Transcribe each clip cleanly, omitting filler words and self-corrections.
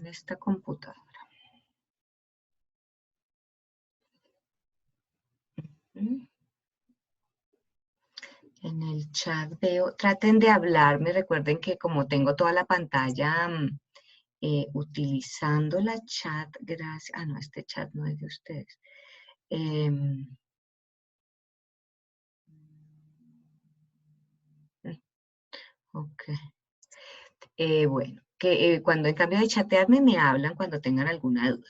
en esta computadora. En el chat veo, traten de hablarme, recuerden que como tengo toda la pantalla utilizando la chat, gracias, no, este chat no es de ustedes. Ok. Bueno, que cuando en cambio de chatearme me hablan cuando tengan alguna duda.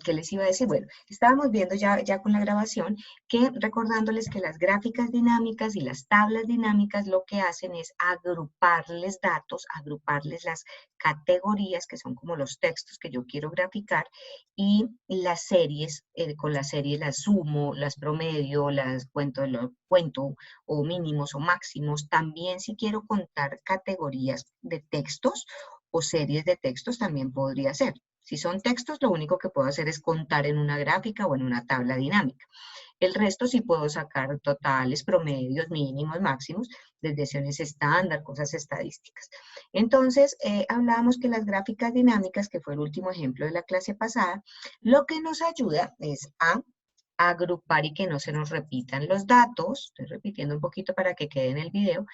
¿Qué les iba a decir? Bueno, estábamos viendo ya con la grabación que recordándoles que las gráficas dinámicas y las tablas dinámicas lo que hacen es agruparles datos, agruparles las categorías que son como los textos que yo quiero graficar y las series, con las series las sumo, las promedio, las cuento o mínimos o máximos. También si quiero contar categorías de textos o series de textos también podría ser. Si son textos, lo único que puedo hacer es contar en una gráfica o en una tabla dinámica. El resto sí puedo sacar totales, promedios, mínimos, máximos, desviaciones estándar, cosas estadísticas. Entonces, hablábamos que las gráficas dinámicas, que fue el último ejemplo de la clase pasada, lo que nos ayuda es a agrupar y que no se nos repitan los datos. Estoy repitiendo un poquito para que quede en el video,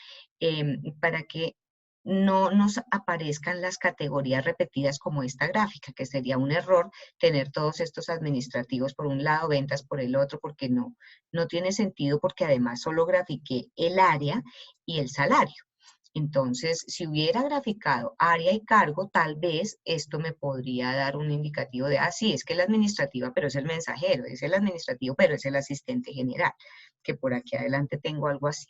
para que no nos aparezcan las categorías repetidas como esta gráfica, que sería un error tener todos estos administrativos por un lado, ventas por el otro, porque no tiene sentido, porque además solo grafiqué el área y el salario. Entonces, si hubiera graficado área y cargo, tal vez esto me podría dar un indicativo de, sí, es que la administrativa, pero es el mensajero, es el administrativo, pero es el asistente general, que por aquí adelante tengo algo así.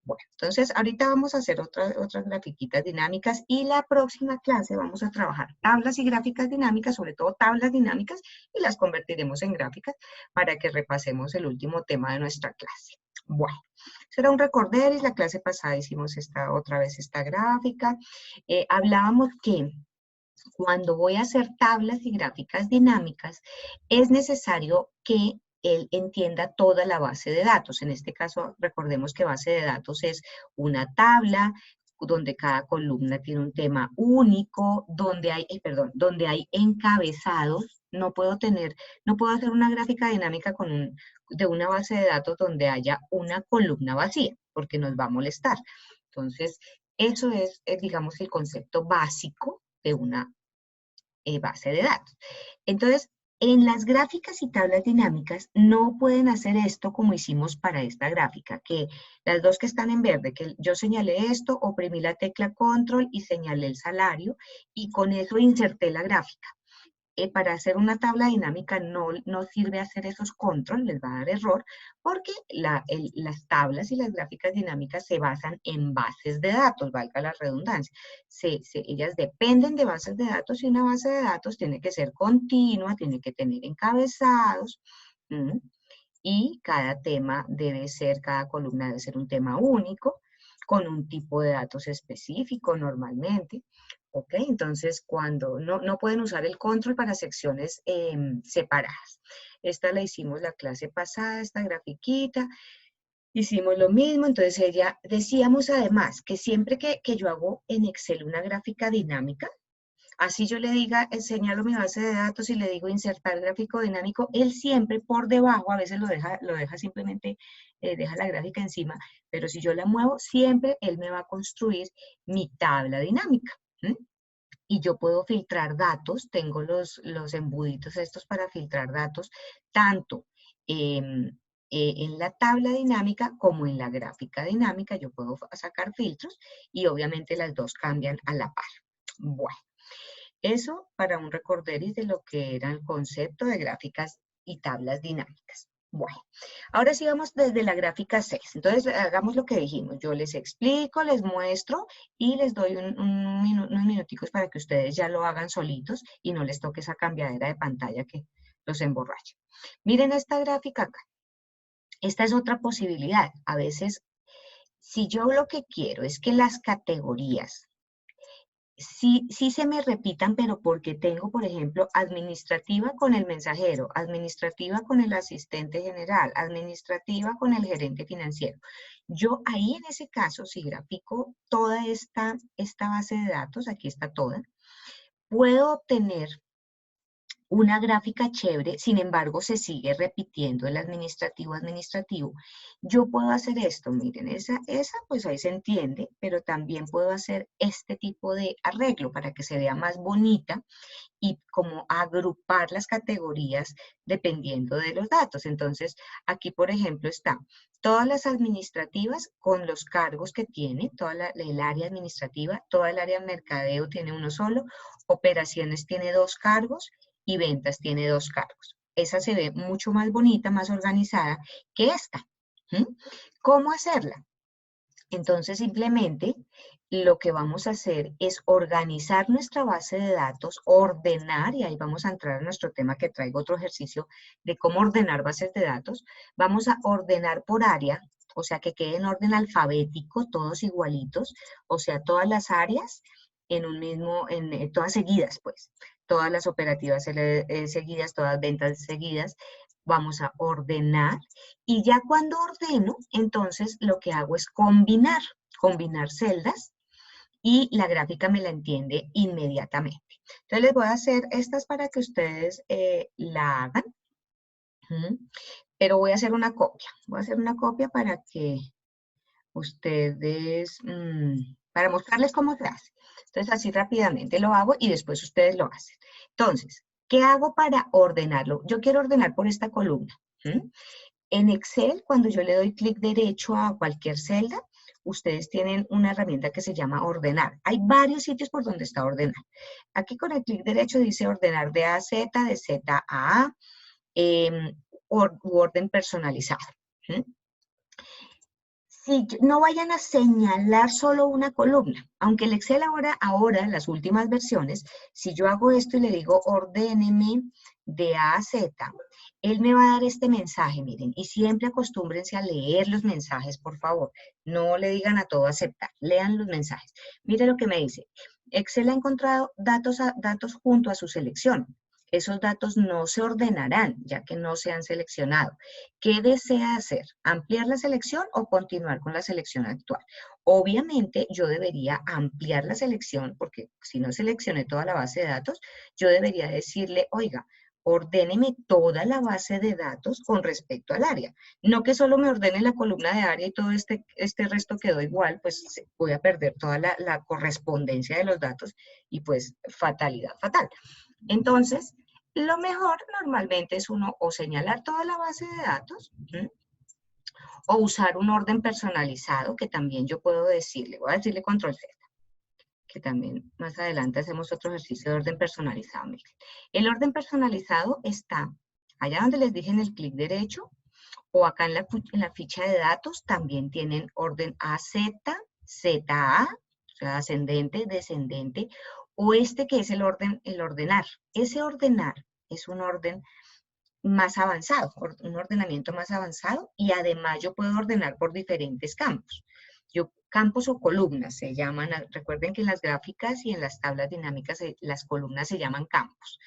Bueno, entonces ahorita vamos a hacer otras grafiquitas dinámicas y la próxima clase vamos a trabajar tablas y gráficas dinámicas, sobre todo tablas dinámicas, y las convertiremos en gráficas para que repasemos el último tema de nuestra clase. Bueno, será un recorderis. La clase pasada hicimos otra vez esta gráfica. Hablábamos que cuando voy a hacer tablas y gráficas dinámicas, es necesario que él entienda toda la base de datos. En este caso, recordemos que base de datos es una tabla donde cada columna tiene un tema único, donde hay encabezados. No puedo hacer una gráfica dinámica de una base de datos donde haya una columna vacía, porque nos va a molestar. Entonces, eso es, digamos, el concepto básico de una base de datos. Entonces, en las gráficas y tablas dinámicas no pueden hacer esto como hicimos para esta gráfica, que las dos que están en verde, que yo señalé esto, oprimí la tecla control y señalé el salario y con eso inserté la gráfica. Para hacer una tabla dinámica no sirve hacer esos control, les va a dar error, porque las tablas y las gráficas dinámicas se basan en bases de datos, valga la redundancia. Ellas dependen de bases de datos y una base de datos tiene que ser continua, tiene que tener encabezados, y cada columna debe ser un tema único, con un tipo de datos específico normalmente. ¿Ok? Entonces, cuando no pueden usar el control para secciones separadas. Esta la hicimos la clase pasada, esta grafiquita. Hicimos lo mismo, entonces decíamos además que siempre que yo hago en Excel una gráfica dinámica, así yo le diga, señalo mi base de datos y le digo insertar gráfico dinámico, él siempre por debajo, a veces lo deja simplemente, deja la gráfica encima, pero si yo la muevo, siempre él me va a construir mi tabla dinámica. Y yo puedo filtrar datos, tengo los embuditos estos para filtrar datos, tanto en la tabla dinámica como en la gráfica dinámica, yo puedo sacar filtros y obviamente las dos cambian a la par. Bueno, eso para un recorderis de lo que era el concepto de gráficas y tablas dinámicas. Bueno, ahora sí vamos desde la gráfica 6. Entonces, hagamos lo que dijimos. Yo les explico, les muestro y les doy unos minuticos para que ustedes ya lo hagan solitos y no les toque esa cambiadera de pantalla que los emborracha. Miren esta gráfica acá. Esta es otra posibilidad. A veces, si yo lo que quiero es que las categorías sí se me repitan, pero porque tengo, por ejemplo, administrativa con el mensajero, administrativa con el asistente general, administrativa con el gerente financiero. Yo ahí en ese caso, si grafico toda esta base de datos, aquí está toda, puedo obtener una gráfica chévere, sin embargo, se sigue repitiendo el administrativo. Yo puedo hacer esto, miren, esa pues ahí se entiende, pero también puedo hacer este tipo de arreglo para que se vea más bonita y como agrupar las categorías dependiendo de los datos. Entonces, aquí, por ejemplo, está todas las administrativas con los cargos que tiene, el área administrativa, toda el área de mercadeo tiene uno solo, operaciones tiene 2 cargos, y ventas tiene 2 cargos. Esa se ve mucho más bonita, más organizada que esta. ¿Cómo hacerla? Entonces, simplemente lo que vamos a hacer es organizar nuestra base de datos, ordenar, y ahí vamos a entrar a nuestro tema que traigo otro ejercicio de cómo ordenar bases de datos. Vamos a ordenar por área, o sea, que quede en orden alfabético, todos igualitos, o sea, todas las áreas en un mismo, todas seguidas, pues. Todas las operativas seguidas, todas ventas seguidas, vamos a ordenar y ya cuando ordeno, entonces lo que hago es combinar celdas y la gráfica me la entiende inmediatamente. Entonces les voy a hacer estas para que ustedes la hagan, pero voy a hacer una copia. Voy a hacer una copia para que ustedes, para mostrarles cómo se hace. Entonces así rápidamente lo hago y después ustedes lo hacen. Entonces, ¿qué hago para ordenarlo? Yo quiero ordenar por esta columna. En Excel, cuando yo le doy clic derecho a cualquier celda, ustedes tienen una herramienta que se llama ordenar. Hay varios sitios por donde está ordenar. Aquí con el clic derecho dice ordenar de A a Z, de Z a A, orden personalizado. Si no vayan a señalar solo una columna, aunque el Excel ahora, en las últimas versiones, si yo hago esto y le digo ordéneme de A a Z, él me va a dar este mensaje, miren, y siempre acostúmbrense a leer los mensajes, por favor. No le digan a todo aceptar, lean los mensajes. Mire lo que me dice. Excel ha encontrado datos junto a su selección. Esos datos no se ordenarán, ya que no se han seleccionado. ¿Qué desea hacer? ¿Ampliar la selección o continuar con la selección actual? Obviamente, yo debería ampliar la selección, porque si no seleccioné toda la base de datos, yo debería decirle, oiga, ordéneme toda la base de datos con respecto al área. No que solo me ordene la columna de área y todo este resto quedó igual, pues voy a perder toda la correspondencia de los datos y pues fatalidad fatal. Entonces, lo mejor normalmente es uno o señalar toda la base de datos, o usar un orden personalizado, que también yo puedo decirle, voy a decirle control Z, que también más adelante hacemos otro ejercicio de orden personalizado. Miren. El orden personalizado está allá donde les dije en el clic derecho, o acá en la ficha de datos también tienen orden AZ, ZA, o sea, ascendente, descendente, o este que es el ordenar. Ese ordenar es un orden más avanzado, un ordenamiento más avanzado, y además yo puedo ordenar por diferentes campos. Campos o columnas se llaman, recuerden que en las gráficas y en las tablas dinámicas las columnas se llaman campos.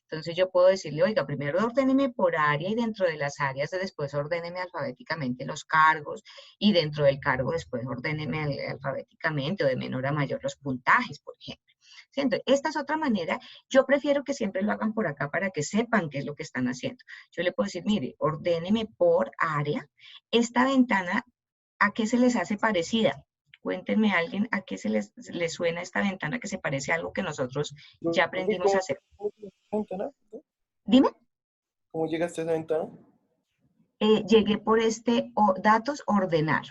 Entonces yo puedo decirle, oiga, primero ordéneme por área y dentro de las áreas después ordéneme alfabéticamente los cargos y dentro del cargo después ordéneme alfabéticamente o de menor a mayor los puntajes, por ejemplo. ¿Sí? Entonces, esta es otra manera. Yo prefiero que siempre lo hagan por acá para que sepan qué es lo que están haciendo. Yo le puedo decir, mire, ordéneme por área. Esta ventana, ¿a qué se les hace parecida? Cuéntenme a alguien a qué se les suena esta ventana que se parece a algo que nosotros ya aprendimos a hacer. Dime. ¿Cómo llegaste a esa ventana? Llegué por datos ordenar.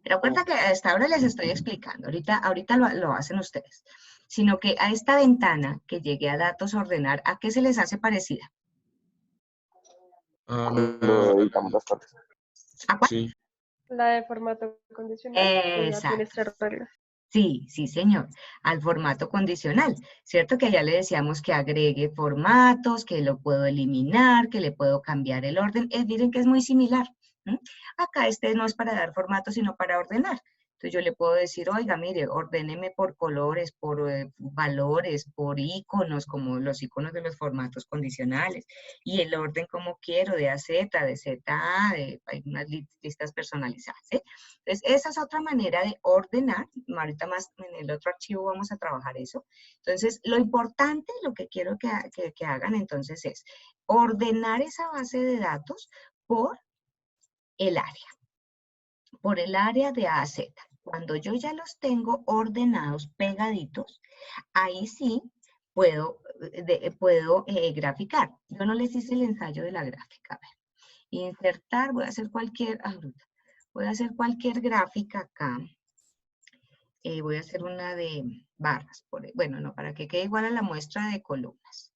Pero acuerda que hasta ahora les estoy explicando, ahorita lo hacen ustedes. Sino que a esta ventana que llegué a datos ordenar, ¿a qué se les hace parecida? Cuando editamos las partes. ¿A cuál? Sí. La de formato condicional. Exacto. Sí, sí, señor, al formato condicional, ¿cierto? Que allá le decíamos que agregue formatos, que lo puedo eliminar, que le puedo cambiar el orden. Miren que es muy similar. Acá este no es para dar formato, sino para ordenar. Entonces yo le puedo decir, oiga, mire, ordéneme por colores, por valores, por iconos, como los iconos de los formatos condicionales, y el orden como quiero, de A a Z, de Z a A, hay unas listas personalizadas, ¿sí? Entonces esa es otra manera de ordenar. Ahorita más en el otro archivo vamos a trabajar eso. Entonces lo importante, lo que quiero que hagan entonces es ordenar esa base de datos por el área. Por el área de A a Z. Cuando yo ya los tengo ordenados, pegaditos, ahí sí puedo graficar. Yo no les hice el ensayo de la gráfica. A ver, insertar, voy a hacer cualquier gráfica acá. Voy a hacer una de barras. Bueno, no, para que quede igual a la muestra de columnas.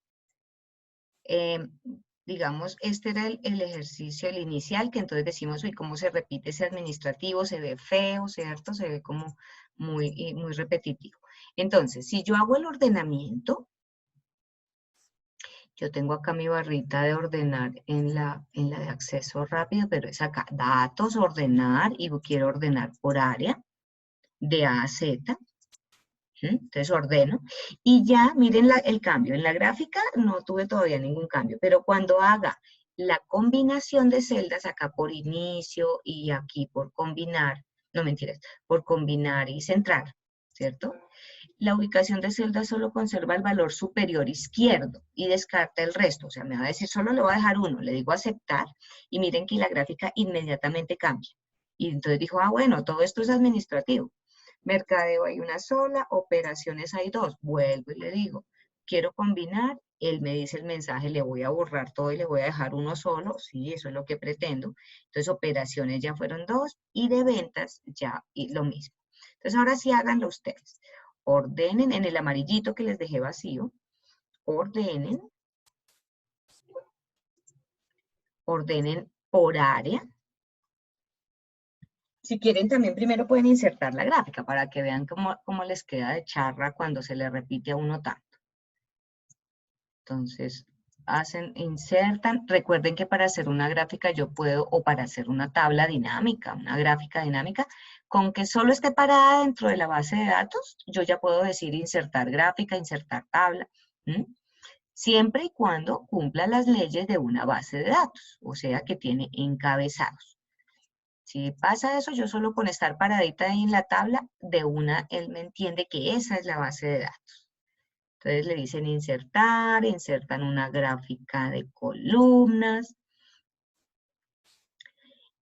Digamos, este era el ejercicio, el inicial, que entonces decimos, uy, cómo se repite ese administrativo, se ve feo, ¿cierto? Se ve como muy repetitivo. Entonces, si yo hago el ordenamiento, yo tengo acá mi barrita de ordenar en la de acceso rápido, pero es acá, datos, ordenar, y quiero ordenar por área, de A a Z. Entonces ordeno y ya miren el cambio. En la gráfica no tuve todavía ningún cambio, pero cuando haga la combinación de celdas acá por inicio y aquí por combinar, no mentiras, por combinar y centrar, ¿cierto? La ubicación de celdas solo conserva el valor superior izquierdo y descarta el resto. O sea, me va a decir solo le voy a dejar uno. Le digo aceptar y miren que la gráfica inmediatamente cambia. Y entonces dijo, ah, bueno, todo esto es administrativo. Mercadeo hay una sola, operaciones hay dos. Vuelvo y le digo, quiero combinar, él me dice el mensaje, le voy a borrar todo y le voy a dejar uno solo. Sí, eso es lo que pretendo. Entonces, operaciones ya fueron dos y de ventas ya lo mismo. Entonces, ahora sí háganlo ustedes. Ordenen en el amarillito que les dejé vacío. Ordenen por área. Si quieren, también primero pueden insertar la gráfica para que vean cómo les queda de charra cuando se le repite a uno tanto. Entonces, insertan. Recuerden que para hacer una gráfica yo puedo, o para hacer una tabla dinámica, una gráfica dinámica, con que solo esté parada dentro de la base de datos, yo ya puedo decir insertar gráfica, insertar tabla. Siempre y cuando cumpla las leyes de una base de datos, o sea que tiene encabezados. Si pasa eso, yo solo con estar paradita ahí en la tabla, de una, él me entiende que esa es la base de datos. Entonces le dicen insertar, insertan una gráfica de columnas,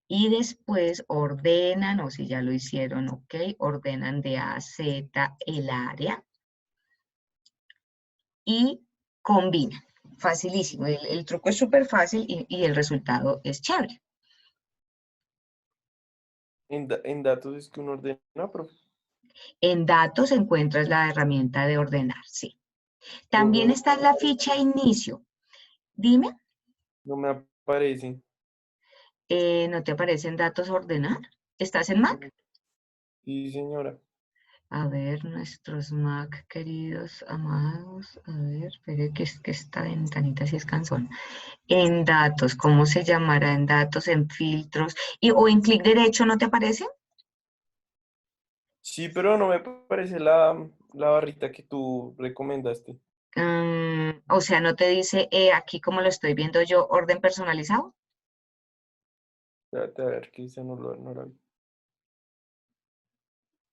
y después ordenan, o si ya lo hicieron, ok, ordenan de A a Z el área, y combinan. Facilísimo, el truco es súper fácil y el resultado es chévere. En datos es que uno ordena, profe. En datos encuentras la herramienta de ordenar, sí. También Pero está en la ficha inicio. Dime, no me aparece. ¿no te aparecen datos ordenar? ¿Estás en Mac? Sí, señora. A ver, nuestros Mac queridos, amados. A ver, espere que esta ventanita sí es cansón. En datos, ¿cómo se llamará? En datos, en filtros. ¿O en clic derecho no te aparece? Sí, pero no me aparece la barrita que tú recomendaste. O sea, ¿no te dice aquí como lo estoy viendo yo, orden personalizado? Espérate a ver, que esa no la vi.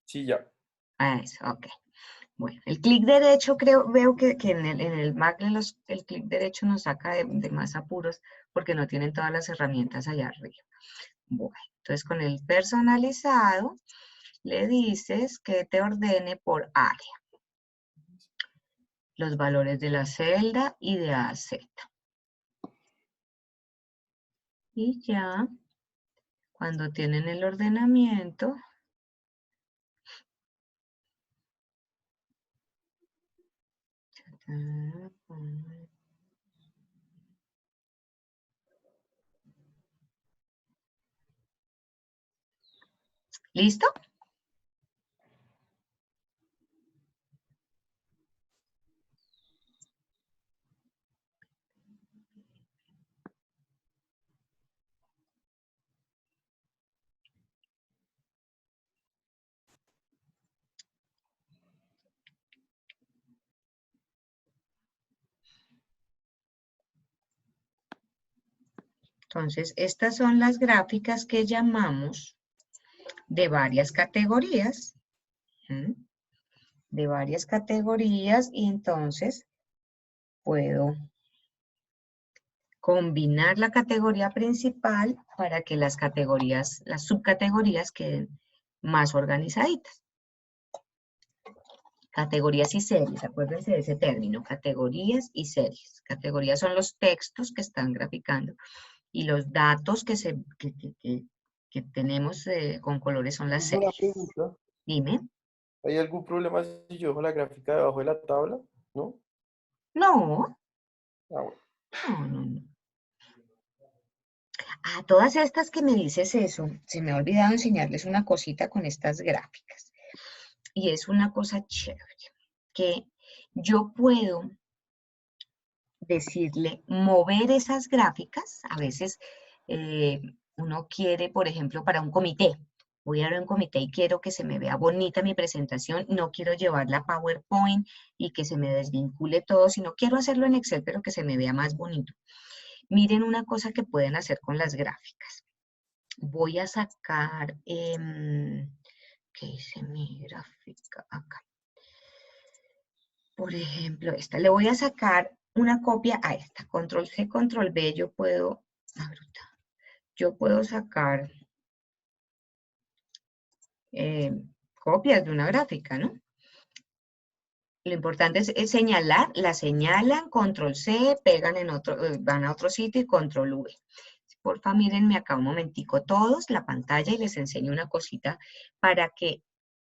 Sí, ya. Ah, eso, ok. Bueno, el clic derecho veo que en el Mac el clic derecho nos saca de más apuros porque no tienen todas las herramientas allá arriba. Bueno, entonces con el personalizado le dices que te ordene por área los valores de la celda y de A a Z. Y ya, cuando tienen el ordenamiento, ¿listo? Entonces, estas son las gráficas que llamamos de varias categorías. ¿Mm? De varias categorías, y entonces puedo combinar la categoría principal para que las categorías, las subcategorías queden más organizaditas. Categorías y series, acuérdense de ese término, categorías y series. Categorías son los textos que están graficando y los datos que tenemos con colores son las Tengo una series. pregunta. Dime. ¿Hay algún problema si yo dejo la gráfica debajo de la tabla? ¿No? No, Ah, bueno. no. A todas estas que me dices eso, se me ha olvidado enseñarles una cosita con estas gráficas. Y es una cosa chévere, que yo puedo decirle mover esas gráficas. A veces uno quiere, por ejemplo, para un comité. Voy a ver un comité y quiero que se me vea bonita mi presentación. No quiero llevarla a PowerPoint y que se me desvincule todo, sino quiero hacerlo en Excel, pero que se me vea más bonito. Miren una cosa que pueden hacer con las gráficas. Voy a sacar, ¿qué hice mi gráfica? Acá. Por ejemplo, esta. Le voy a sacar una copia a esta. Control C, Control V, yo puedo sacar copias de una gráfica, ¿no? Lo importante es señalar, la señalan, Control C, pegan en otro, van a otro sitio y Control V. Porfa, mírenme acá un momentico todos la pantalla y les enseño una cosita para que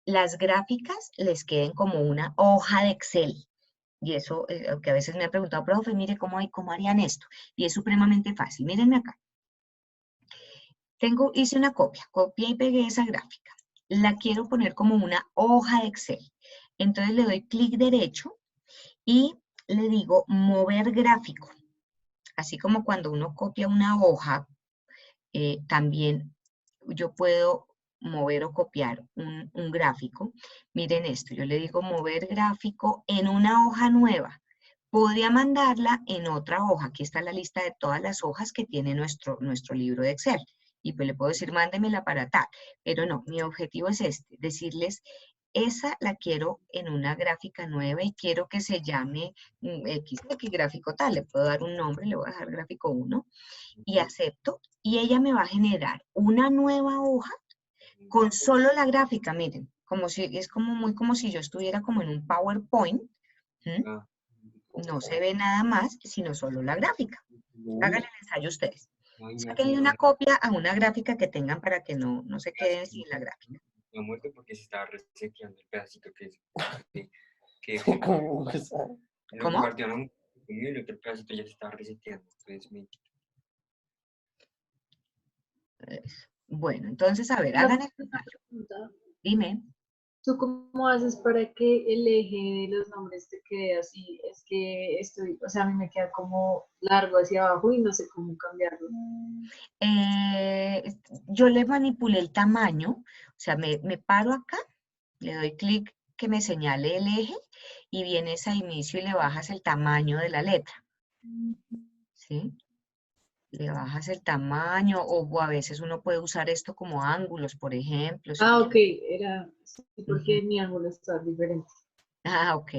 las gráficas les queden como una hoja de Excel. Y eso, que a veces me han preguntado, profe, mire cómo harían esto. Y es supremamente fácil. Mírenme acá. Hice una copia, copié y pegué esa gráfica. La quiero poner como una hoja de Excel. Entonces le doy clic derecho y le digo mover gráfico. Así como cuando uno copia una hoja, también yo puedo mover o copiar un gráfico. Miren esto, yo le digo mover gráfico en una hoja nueva. Podría mandarla en otra hoja. Aquí está la lista de todas las hojas que tiene nuestro libro de Excel. Y pues le puedo decir, mándemela para tal. Pero no, mi objetivo es este, decirles, esa la quiero en una gráfica nueva y quiero que se llame X gráfico tal. Le puedo dar un nombre, le voy a dejar gráfico 1 y acepto. Y ella me va a generar una nueva hoja con solo la gráfica, miren. Es como si yo estuviera como en un PowerPoint. No se ve nada más, sino solo la gráfica. Háganle el ensayo ustedes. Sáquenle una copia a una gráfica que tengan para que no se queden sin la gráfica. La muerte porque se estaba reseteando el pedacito que ¿Cómo que sabe? lo ¿Cómo? partió en y el otro pedacito ya se estaba reseteando. Entonces, Bueno, entonces, a ver, Una hagan el ensayo. pregunta. Dime. ¿Tú cómo haces para que el eje de los nombres te quede así? Es que estoy, o sea, a mí me queda como largo hacia abajo y no sé cómo cambiarlo. Yo le manipulé el tamaño, o sea, me paro acá, le doy clic que me señale el eje y vienes a inicio y le bajas el tamaño de la letra. ¿Sí? Le bajas el tamaño o a veces uno puede usar esto como ángulos, por ejemplo. Si Ok, quiere. era sí, porque mi ángulo está diferente. Ok.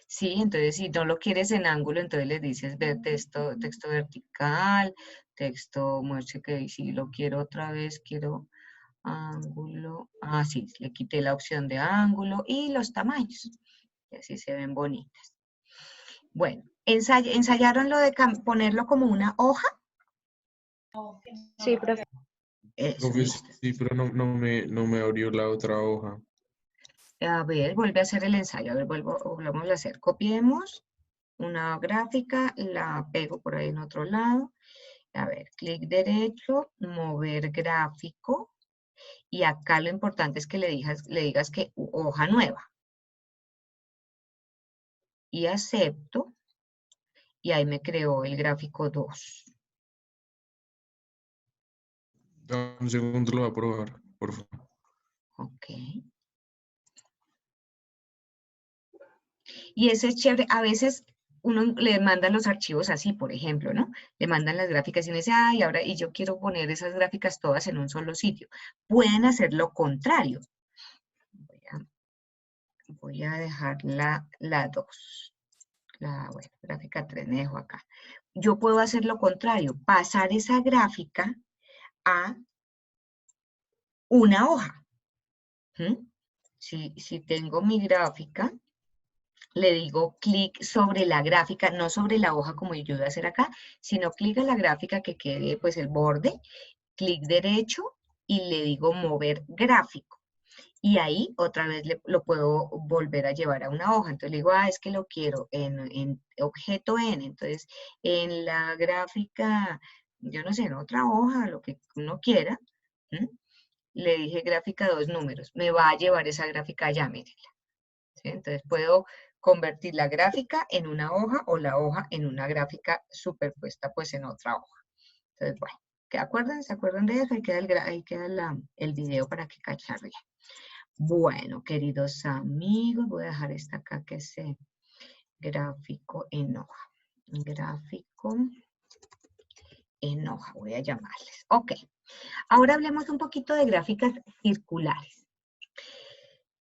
Sí, entonces si no lo quieres en ángulo, entonces le dices ver texto vertical, texto, muestre que si lo quiero otra vez, quiero ángulo. Sí, le quité la opción de ángulo y los tamaños. Y así se ven bonitas. Bueno, ¿ensayaron lo de ponerlo como una hoja? Sí, profe. Eso, Profe, listo. sí, pero no me abrió la otra hoja. A ver, vuelve a hacer el ensayo. A ver, volvamos a hacer. Copiemos una gráfica, la pego por ahí en otro lado. A ver, clic derecho, mover gráfico. Y acá lo importante es que le digas que hoja nueva. Y acepto. Y ahí me creó el gráfico 2. Dame un segundo, lo voy a probar, por favor. Ok. Y ese es chévere. A veces uno le mandan los archivos así, por ejemplo, ¿no? Le mandan las gráficas y uno dice, ay, ahora, y yo quiero poner esas gráficas todas en un solo sitio. Pueden hacer lo contrario. Voy a dejar la 2. Bueno, gráfica 3 me dejo acá. Yo puedo hacer lo contrario, pasar esa gráfica a una hoja. Si tengo mi gráfica, le digo clic sobre la gráfica, no sobre la hoja como yo voy a hacer acá, sino clic a la gráfica que quede pues el borde, clic derecho y le digo mover gráfico. Y ahí otra vez lo puedo volver a llevar a una hoja. Entonces le digo, es que lo quiero en objeto N. Entonces en la gráfica, yo no sé, en otra hoja, lo que uno quiera, le dije gráfica 2 números. Me va a llevar esa gráfica allá, mírenla. ¿Sí? Entonces puedo convertir la gráfica en una hoja o la hoja en una gráfica superpuesta pues en otra hoja. Entonces, bueno, ¿se acuerdan de eso? Ahí queda el video para que cacharle. Bueno, queridos amigos, voy a dejar esta acá que es gráfico en hoja. Gráfico en hoja, voy a llamarles. Ok, ahora hablemos un poquito de gráficas circulares.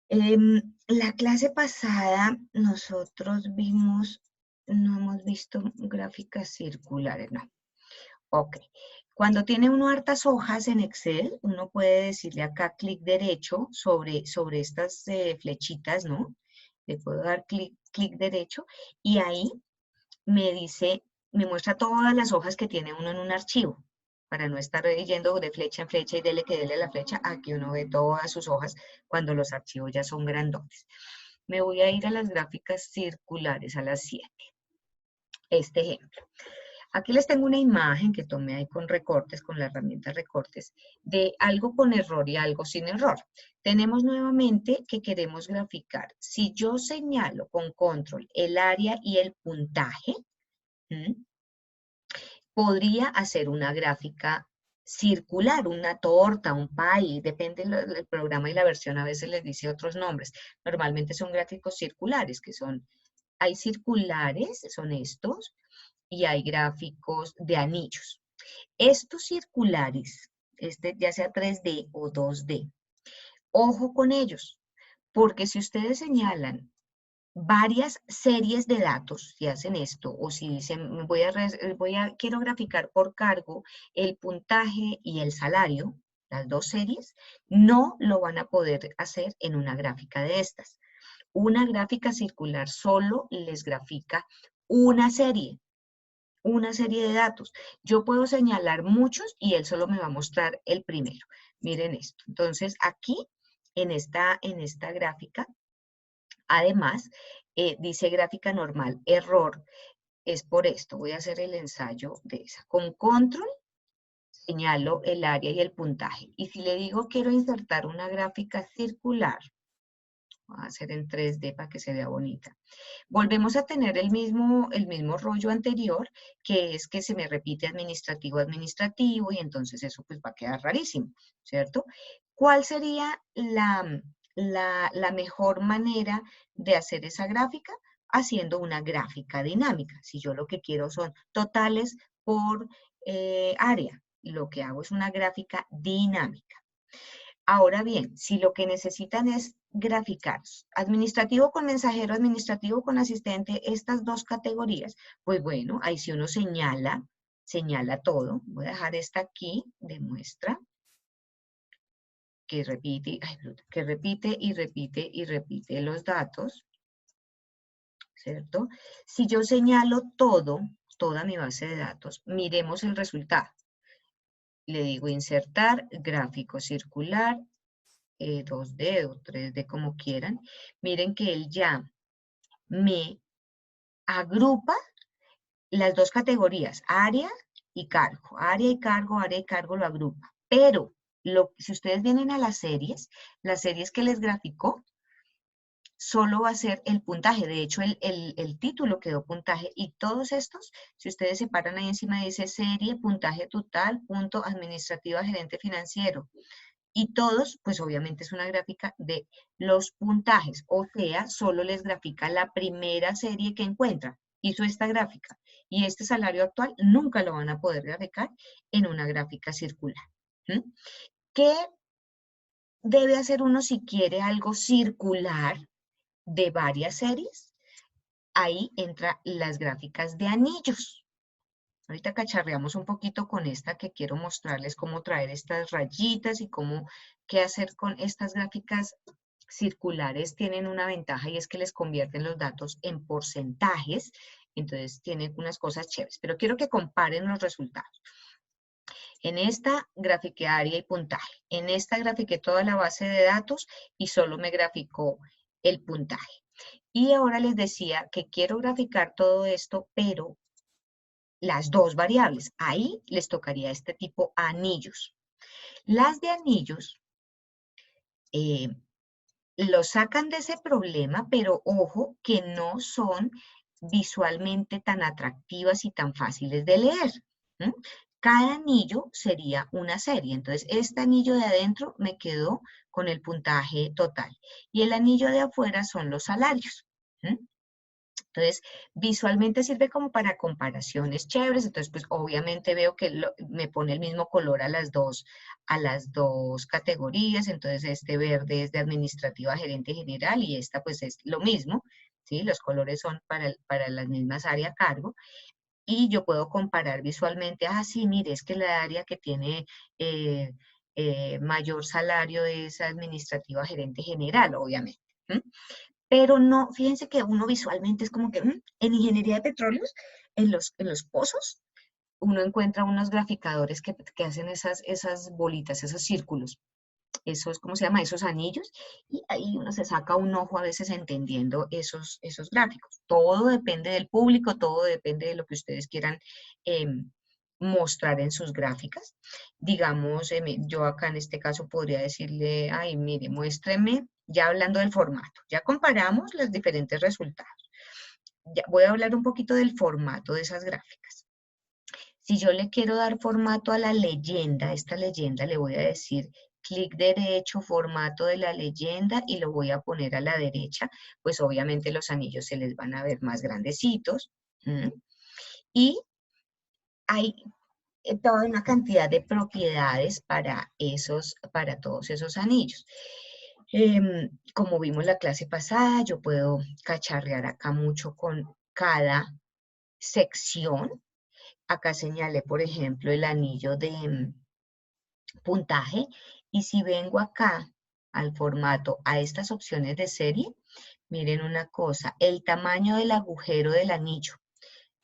La clase pasada nosotros no hemos visto gráficas circulares, no. Ok, cuando tiene uno hartas hojas en Excel, uno puede decirle acá clic derecho sobre estas flechitas, ¿no? Le puedo dar clic derecho y ahí me muestra todas las hojas que tiene uno en un archivo, para no estar yendo de flecha en flecha y dele que dele la flecha, aquí uno ve todas sus hojas cuando los archivos ya son grandotes. Me voy a ir a las gráficas circulares, a las 7. Este ejemplo. Aquí les tengo una imagen que tomé ahí con recortes, con la herramienta recortes, de algo con error y algo sin error. Tenemos nuevamente que queremos graficar. Si yo señalo con control el área y el puntaje, podría hacer una gráfica circular, una torta, un pie, depende del programa y la versión, a veces les dice otros nombres. Normalmente son gráficos circulares, hay circulares, son estos, y hay gráficos de anillos. Estos circulares, ya sea 3D o 2D, ojo con ellos, porque si ustedes señalan varias series de datos, si hacen esto, o si dicen, quiero graficar por cargo el puntaje y el salario, las dos series, no lo van a poder hacer en una gráfica de estas. Una gráfica circular solo les grafica una serie de datos. Yo puedo señalar muchos y él solo me va a mostrar el primero. Miren esto. Entonces, aquí, en esta gráfica, además, dice gráfica normal, error. Es por esto. Voy a hacer el ensayo de esa. Con control, señalo el área y el puntaje. Y si le digo quiero insertar una gráfica circular, voy a hacer en 3D para que se vea bonita. Volvemos a tener el mismo rollo anterior, que es que se me repite administrativo, y entonces eso pues va a quedar rarísimo, ¿cierto? ¿Cuál sería la mejor manera de hacer esa gráfica? Haciendo una gráfica dinámica. Si yo lo que quiero son totales por área, lo que hago es una gráfica dinámica. Ahora bien, si lo que necesitan es graficar administrativo con mensajero, administrativo con asistente, estas dos categorías, pues bueno, ahí si uno señala todo. Voy a dejar esta aquí de muestra, que repite y repite y repite los datos, ¿cierto? Si yo señalo toda mi base de datos, miremos el resultado. Le digo insertar, gráfico circular, 2D o 3D como quieran. Miren que él ya me agrupa las dos categorías, área y cargo. Área y cargo lo agrupa. Pero si ustedes vienen a las series que les graficó, solo va a ser el puntaje. De hecho, el título quedó puntaje. Y todos estos, si ustedes se paran ahí encima, dice serie, puntaje total, punto administrativa, gerente financiero. Y todos, pues obviamente es una gráfica de los puntajes. O sea, solo les grafica la primera serie que encuentran. hizo esta gráfica y este salario actual nunca lo van a poder graficar en una gráfica circular. ¿Qué debe hacer uno si quiere algo circular de varias series? Ahí entran las gráficas de anillos. Ahorita cacharreamos un poquito con esta que quiero mostrarles cómo traer estas rayitas y qué hacer con estas gráficas circulares. Tienen una ventaja y es que les convierten los datos en porcentajes, entonces tienen unas cosas chéveres, pero quiero que comparen los resultados. En esta grafiqué área y puntaje, en esta grafiqué toda la base de datos y solo me graficó el puntaje. Y ahora les decía que quiero graficar todo esto, pero las dos variables. Ahí les tocaría este tipo anillos. Las de anillos lo sacan de ese problema, pero ojo que no son visualmente tan atractivas y tan fáciles de leer. Cada anillo sería una serie. Entonces, este anillo de adentro me quedó con el puntaje total. Y el anillo de afuera son los salarios. Entonces, visualmente sirve como para comparaciones chéveres. Entonces, pues obviamente veo que me pone el mismo color a las dos categorías. Entonces, este verde es de administrativa gerente general y esta pues es lo mismo. ¿Sí? Los colores son para las mismas áreas a cargo. Y yo puedo comparar visualmente, sí, mire, es que la área que tiene mayor salario es administrativa gerente general, obviamente. Pero no, fíjense que uno visualmente es como que en ingeniería de petróleos, en los pozos, uno encuentra unos graficadores que hacen esas bolitas, esos círculos, esos, ¿cómo se llama? Esos anillos, y ahí uno se saca un ojo a veces entendiendo esos gráficos. Todo depende del público, todo depende de lo que ustedes quieran mostrar en sus gráficas. Digamos, yo acá en este caso podría decirle, ay, mire, muéstreme, ya hablando del formato, ya comparamos los diferentes resultados. Ya voy a hablar un poquito del formato de esas gráficas. Si yo le quiero dar formato a la leyenda, esta leyenda le voy a decir clic derecho, formato de la leyenda y lo voy a poner a la derecha, pues obviamente los anillos se les van a ver más grandecitos. Y hay toda una cantidad de propiedades para todos esos anillos. Como vimos la clase pasada, yo puedo cacharrear acá mucho con cada sección. Acá señalé, por ejemplo, el anillo de puntaje. Y si vengo acá al formato, a estas opciones de serie, miren una cosa, el tamaño del agujero del anillo.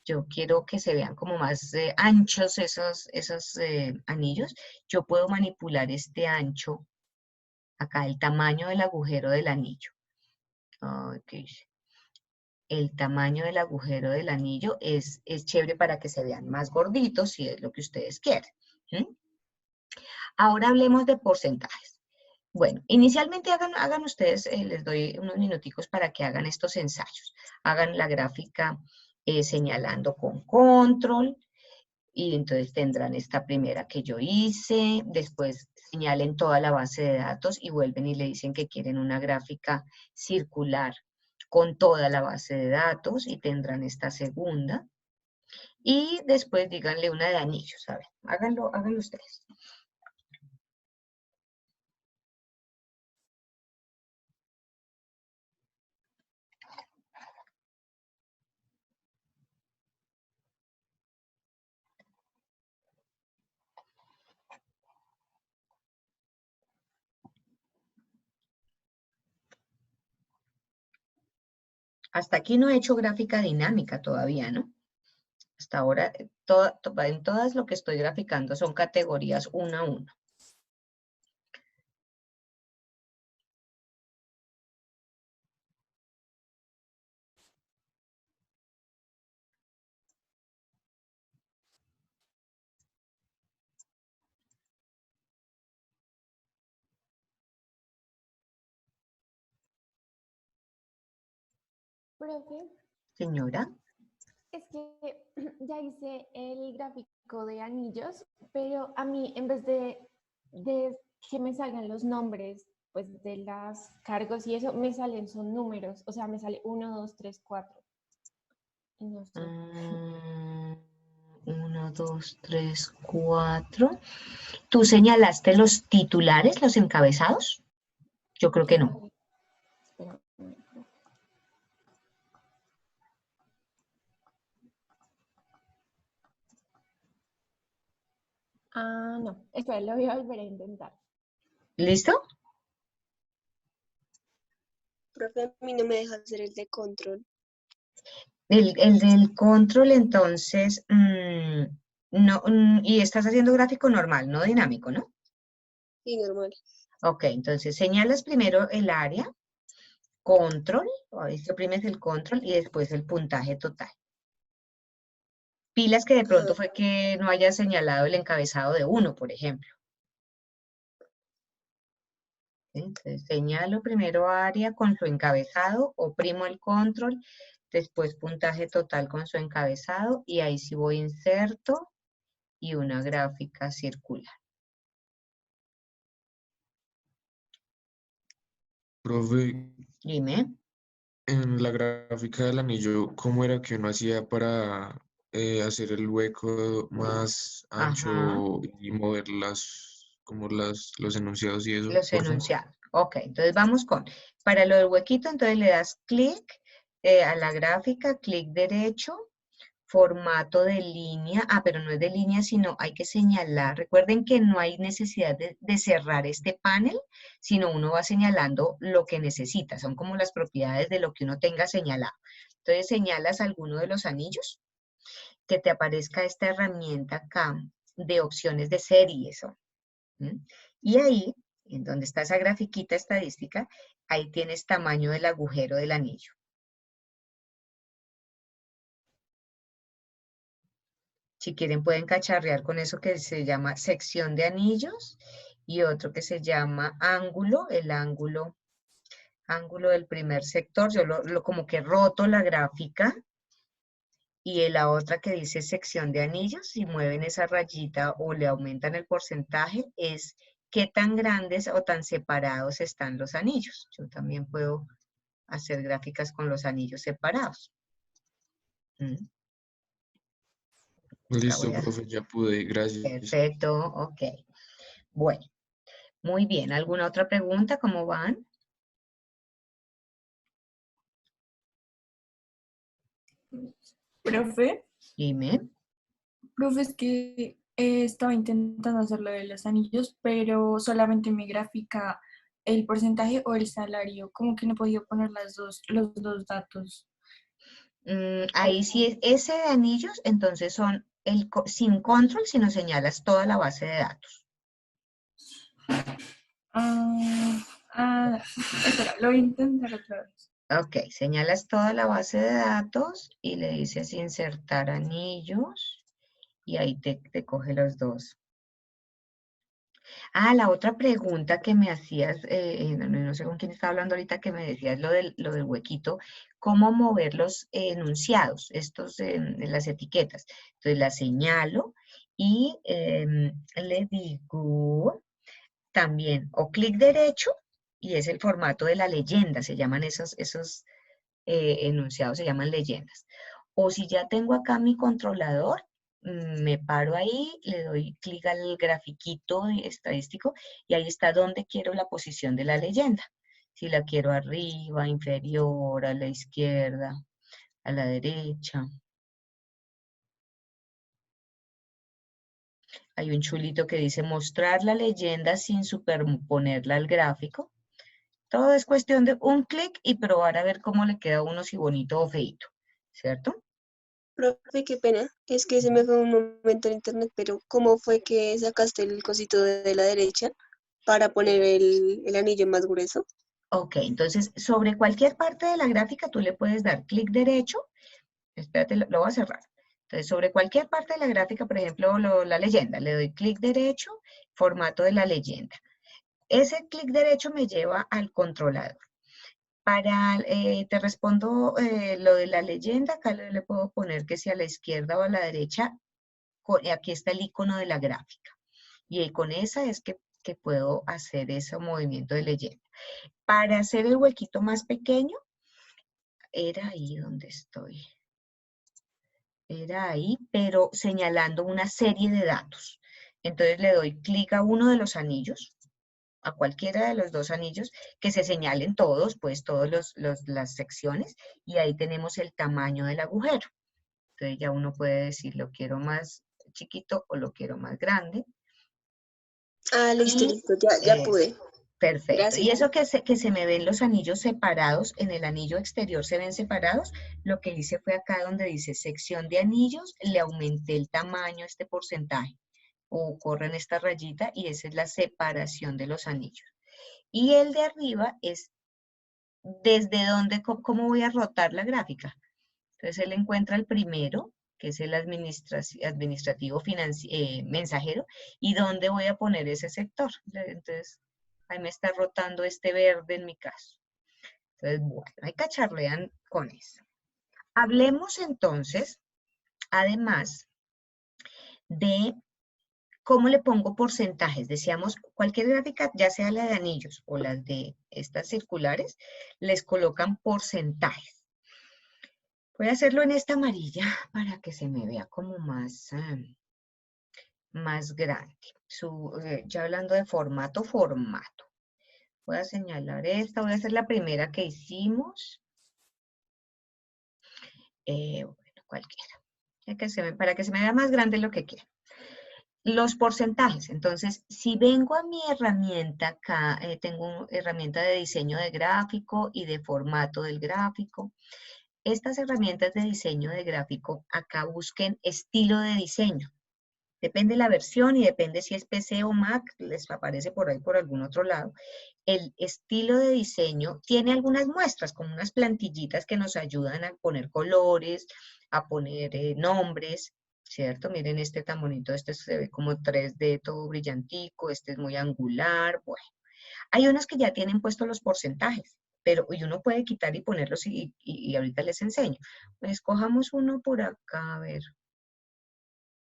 Yo quiero que se vean como más anchos esos anillos. Yo puedo manipular este ancho, acá el tamaño del agujero del anillo. Okay. El tamaño del agujero del anillo es chévere para que se vean más gorditos, si es lo que ustedes quieren. Ahora hablemos de porcentajes. Bueno, inicialmente hagan ustedes, les doy unos minuticos para que hagan estos ensayos. Hagan la gráfica señalando con control y entonces tendrán esta primera que yo hice. Después señalen toda la base de datos y vuelven y le dicen que quieren una gráfica circular con toda la base de datos y tendrán esta segunda. Y después díganle una de anillos, a ver, háganlo ustedes. Hasta aquí no he hecho gráfica dinámica todavía, ¿no? Hasta ahora, en todas lo que estoy graficando son categorías 1 a 1. Profe, Señora. es que ya hice el gráfico de anillos, pero a mí en vez de que me salgan los nombres pues de las cargos y eso, me salen son números, o sea, me sale 1, 2, 3, 4. Y no sé. 1, 2, 3, 4. ¿Tú señalaste los titulares, los encabezados? Yo creo que no. Espera, no. Espera, lo voy a volver a intentar. ¿Listo? Profe, a mí no me deja hacer el de control. El del control, entonces, no, y estás haciendo gráfico normal, no dinámico, ¿no? Sí, normal. Ok, entonces señalas primero el área, control, ahí oprimes el control y después el puntaje total. Pilas que de pronto Ajá. fue que no hayas señalado el encabezado de 1, por ejemplo. Entonces señalo primero área con su encabezado, oprimo el control, después puntaje total con su encabezado y ahí sí voy inserto y una gráfica circular. Profe, Dime. en la gráfica del anillo, ¿cómo era que uno hacía para hacer el hueco más Ajá, ancho y mover los enunciados y eso, los por favor? enunciados. Ok, entonces vamos para lo del huequito, entonces le das clic a la gráfica, clic derecho, formato de línea, pero no es de línea, sino hay que señalar. Recuerden que no hay necesidad de cerrar este panel, sino uno va señalando lo que necesita, son como las propiedades de lo que uno tenga señalado. Entonces señalas alguno de los anillos, que te aparezca esta herramienta acá de opciones de series. ¿Mm? Y ahí, en donde está esa grafiquita estadística, ahí tienes tamaño del agujero del anillo. Si quieren pueden cacharrear con eso que se llama sección de anillos y otro que se llama ángulo, el ángulo del primer sector. Yo como que roto la gráfica y la otra que dice sección de anillos, si mueven esa rayita o le aumentan el porcentaje, es qué tan grandes o tan separados están los anillos. Yo también puedo hacer gráficas con los anillos separados. La Listo, voy a... profe, ya pude, gracias. Perfecto, ok. Bueno, muy bien. ¿Alguna otra pregunta? ¿Cómo van? Profe, Dime. es que estaba intentando hacer lo de los anillos, pero solamente me grafica el porcentaje o el salario, como que no he podido poner los dos datos. Ahí sí es ese de anillos, entonces son sin control, sino señalas toda la base de datos. Espera, lo voy a intentar otra vez. Ok, señalas toda la base de datos y le dices insertar anillos y ahí te coge los dos. La otra pregunta que me hacías, no sé con quién estaba hablando ahorita, que me decías lo del huequito, cómo mover los enunciados, estos en las etiquetas. Entonces la señalo y le digo también, o clic derecho, y es el formato de la leyenda, se llaman esos enunciados, se llaman leyendas. O si ya tengo acá mi controlador, me paro ahí, le doy clic al grafiquito estadístico y ahí está donde quiero la posición de la leyenda. Si la quiero arriba, inferior, a la izquierda, a la derecha. Hay un chulito que dice mostrar la leyenda sin superponerla al gráfico. Todo es cuestión de un clic y probar a ver cómo le queda a uno, si bonito o feito, ¿cierto? Profe, qué pena. Es que se me fue un momento el internet, pero ¿cómo fue que sacaste el cosito de la derecha para poner el anillo más grueso? Ok, entonces sobre cualquier parte de la gráfica tú le puedes dar clic derecho. Espérate, lo voy a cerrar. Entonces sobre cualquier parte de la gráfica, por ejemplo, la leyenda, le doy clic derecho, formato de la leyenda. Ese clic derecho me lleva al controlador. Te respondo lo de la leyenda, acá le puedo poner que si a la izquierda o a la derecha, aquí está el icono de la gráfica. Y con esa es que puedo hacer ese movimiento de leyenda. Para hacer el huequito más pequeño, era ahí donde estoy. Era ahí, pero señalando una serie de datos. Entonces le doy clic a uno de los anillos, a cualquiera de los dos anillos, que se señalen todos, pues todas las secciones, y ahí tenemos el tamaño del agujero. Entonces ya uno puede decir, lo quiero más chiquito o lo quiero más grande. Ah, listo, Y listo, ya pude. perfecto. Y Gracias. eso que se me ven los anillos separados, en el anillo exterior se ven separados, lo que hice fue acá donde dice sección de anillos, le aumenté el tamaño, este porcentaje, o corren esta rayita, y esa es la separación de los anillos. Y el de arriba es desde dónde, cómo voy a rotar la gráfica. Entonces él encuentra el primero, que es el administrativo mensajero, y dónde voy a poner ese sector. Entonces, ahí me está rotando este verde en mi caso. Entonces, bueno, ahí cacharrean con eso. Hablemos entonces, además, de cómo le pongo porcentajes. Decíamos, cualquier gráfica, ya sea la de anillos o las de estas circulares, les colocan porcentajes. Voy a hacerlo en esta amarilla para que se me vea como más grande. Ya hablando de formato. Voy a señalar esta, voy a hacer la primera que hicimos. Bueno, cualquiera. Para que se me vea más grande lo que quiera. Los porcentajes. Entonces, si vengo a mi herramienta acá, tengo herramienta de diseño de gráfico y de formato del gráfico. Estas herramientas de diseño de gráfico, acá busquen estilo de diseño. Depende de la versión y depende si es PC o Mac, les aparece por ahí por algún otro lado. El estilo de diseño tiene algunas muestras, como unas plantillitas que nos ayudan a poner colores, a poner nombres, ¿cierto? Miren este tan bonito, este se ve como 3D, todo brillantico, este es muy angular, bueno. Hay unos que ya tienen puestos los porcentajes, y uno puede quitar y ponerlos y ahorita les enseño. Pues escojamos uno por acá, a ver.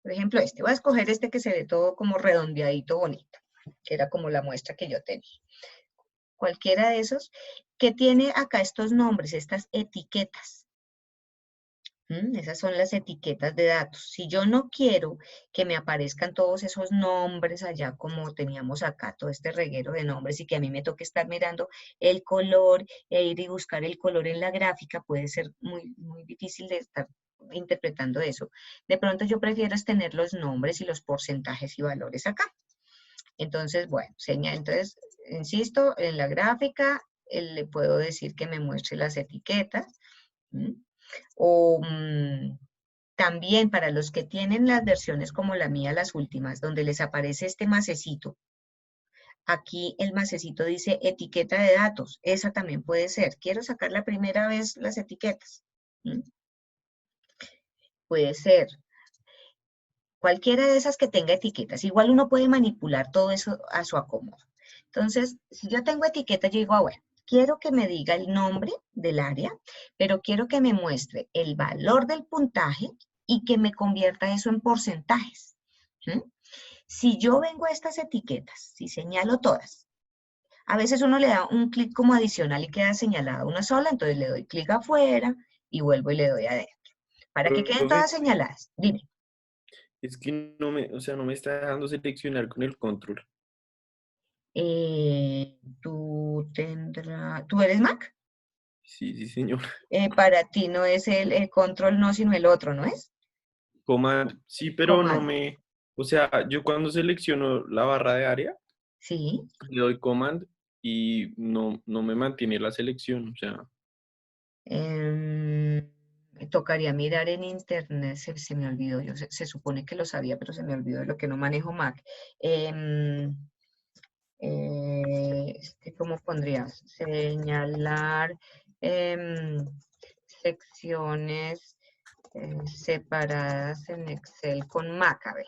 Por ejemplo, voy a escoger este que se ve todo como redondeadito bonito, que era como la muestra que yo tenía. Cualquiera de esos, que tiene acá estos nombres, estas etiquetas. Esas son las etiquetas de datos. Si yo no quiero que me aparezcan todos esos nombres allá como teníamos acá, todo este reguero de nombres, y que a mí me toque estar mirando el color e ir y buscar el color en la gráfica, puede ser muy, muy difícil de estar interpretando eso. De pronto yo prefiero es tener los nombres y los porcentajes y valores acá. Entonces, bueno, entonces, insisto, en la gráfica le puedo decir que me muestre las etiquetas. O también para los que tienen las versiones como la mía, las últimas, donde les aparece este macecito. Aquí el macecito dice etiqueta de datos. Esa también puede ser. Quiero sacar la primera vez las etiquetas. Puede ser cualquiera de esas que tenga etiquetas. Igual uno puede manipular todo eso a su acomodo. Entonces, si yo tengo etiqueta, yo digo, bueno, quiero que me diga el nombre del área, pero quiero que me muestre el valor del puntaje y que me convierta eso en porcentajes. Si yo vengo a estas etiquetas, si señalo todas, a veces uno le da un clic como adicional y queda señalada una sola, entonces le doy clic afuera y vuelvo y le doy adentro. Para que queden Profe, todas señaladas. Dime. es que no me está dejando seleccionar con el control. ¿Tú eres Mac? Sí, sí, señor. Para ti no es el control, no, sino el otro, ¿no es? Command, sí, pero no Command. me, o sea, yo cuando selecciono la barra de área, Sí. le doy command y no me mantiene la selección, o sea, Tocaría mirar en internet, se me olvidó, se supone que lo sabía, pero se me olvidó de lo que no manejo Mac. ¿Cómo pondría? Señalar secciones separadas en Excel con Mac, a ver.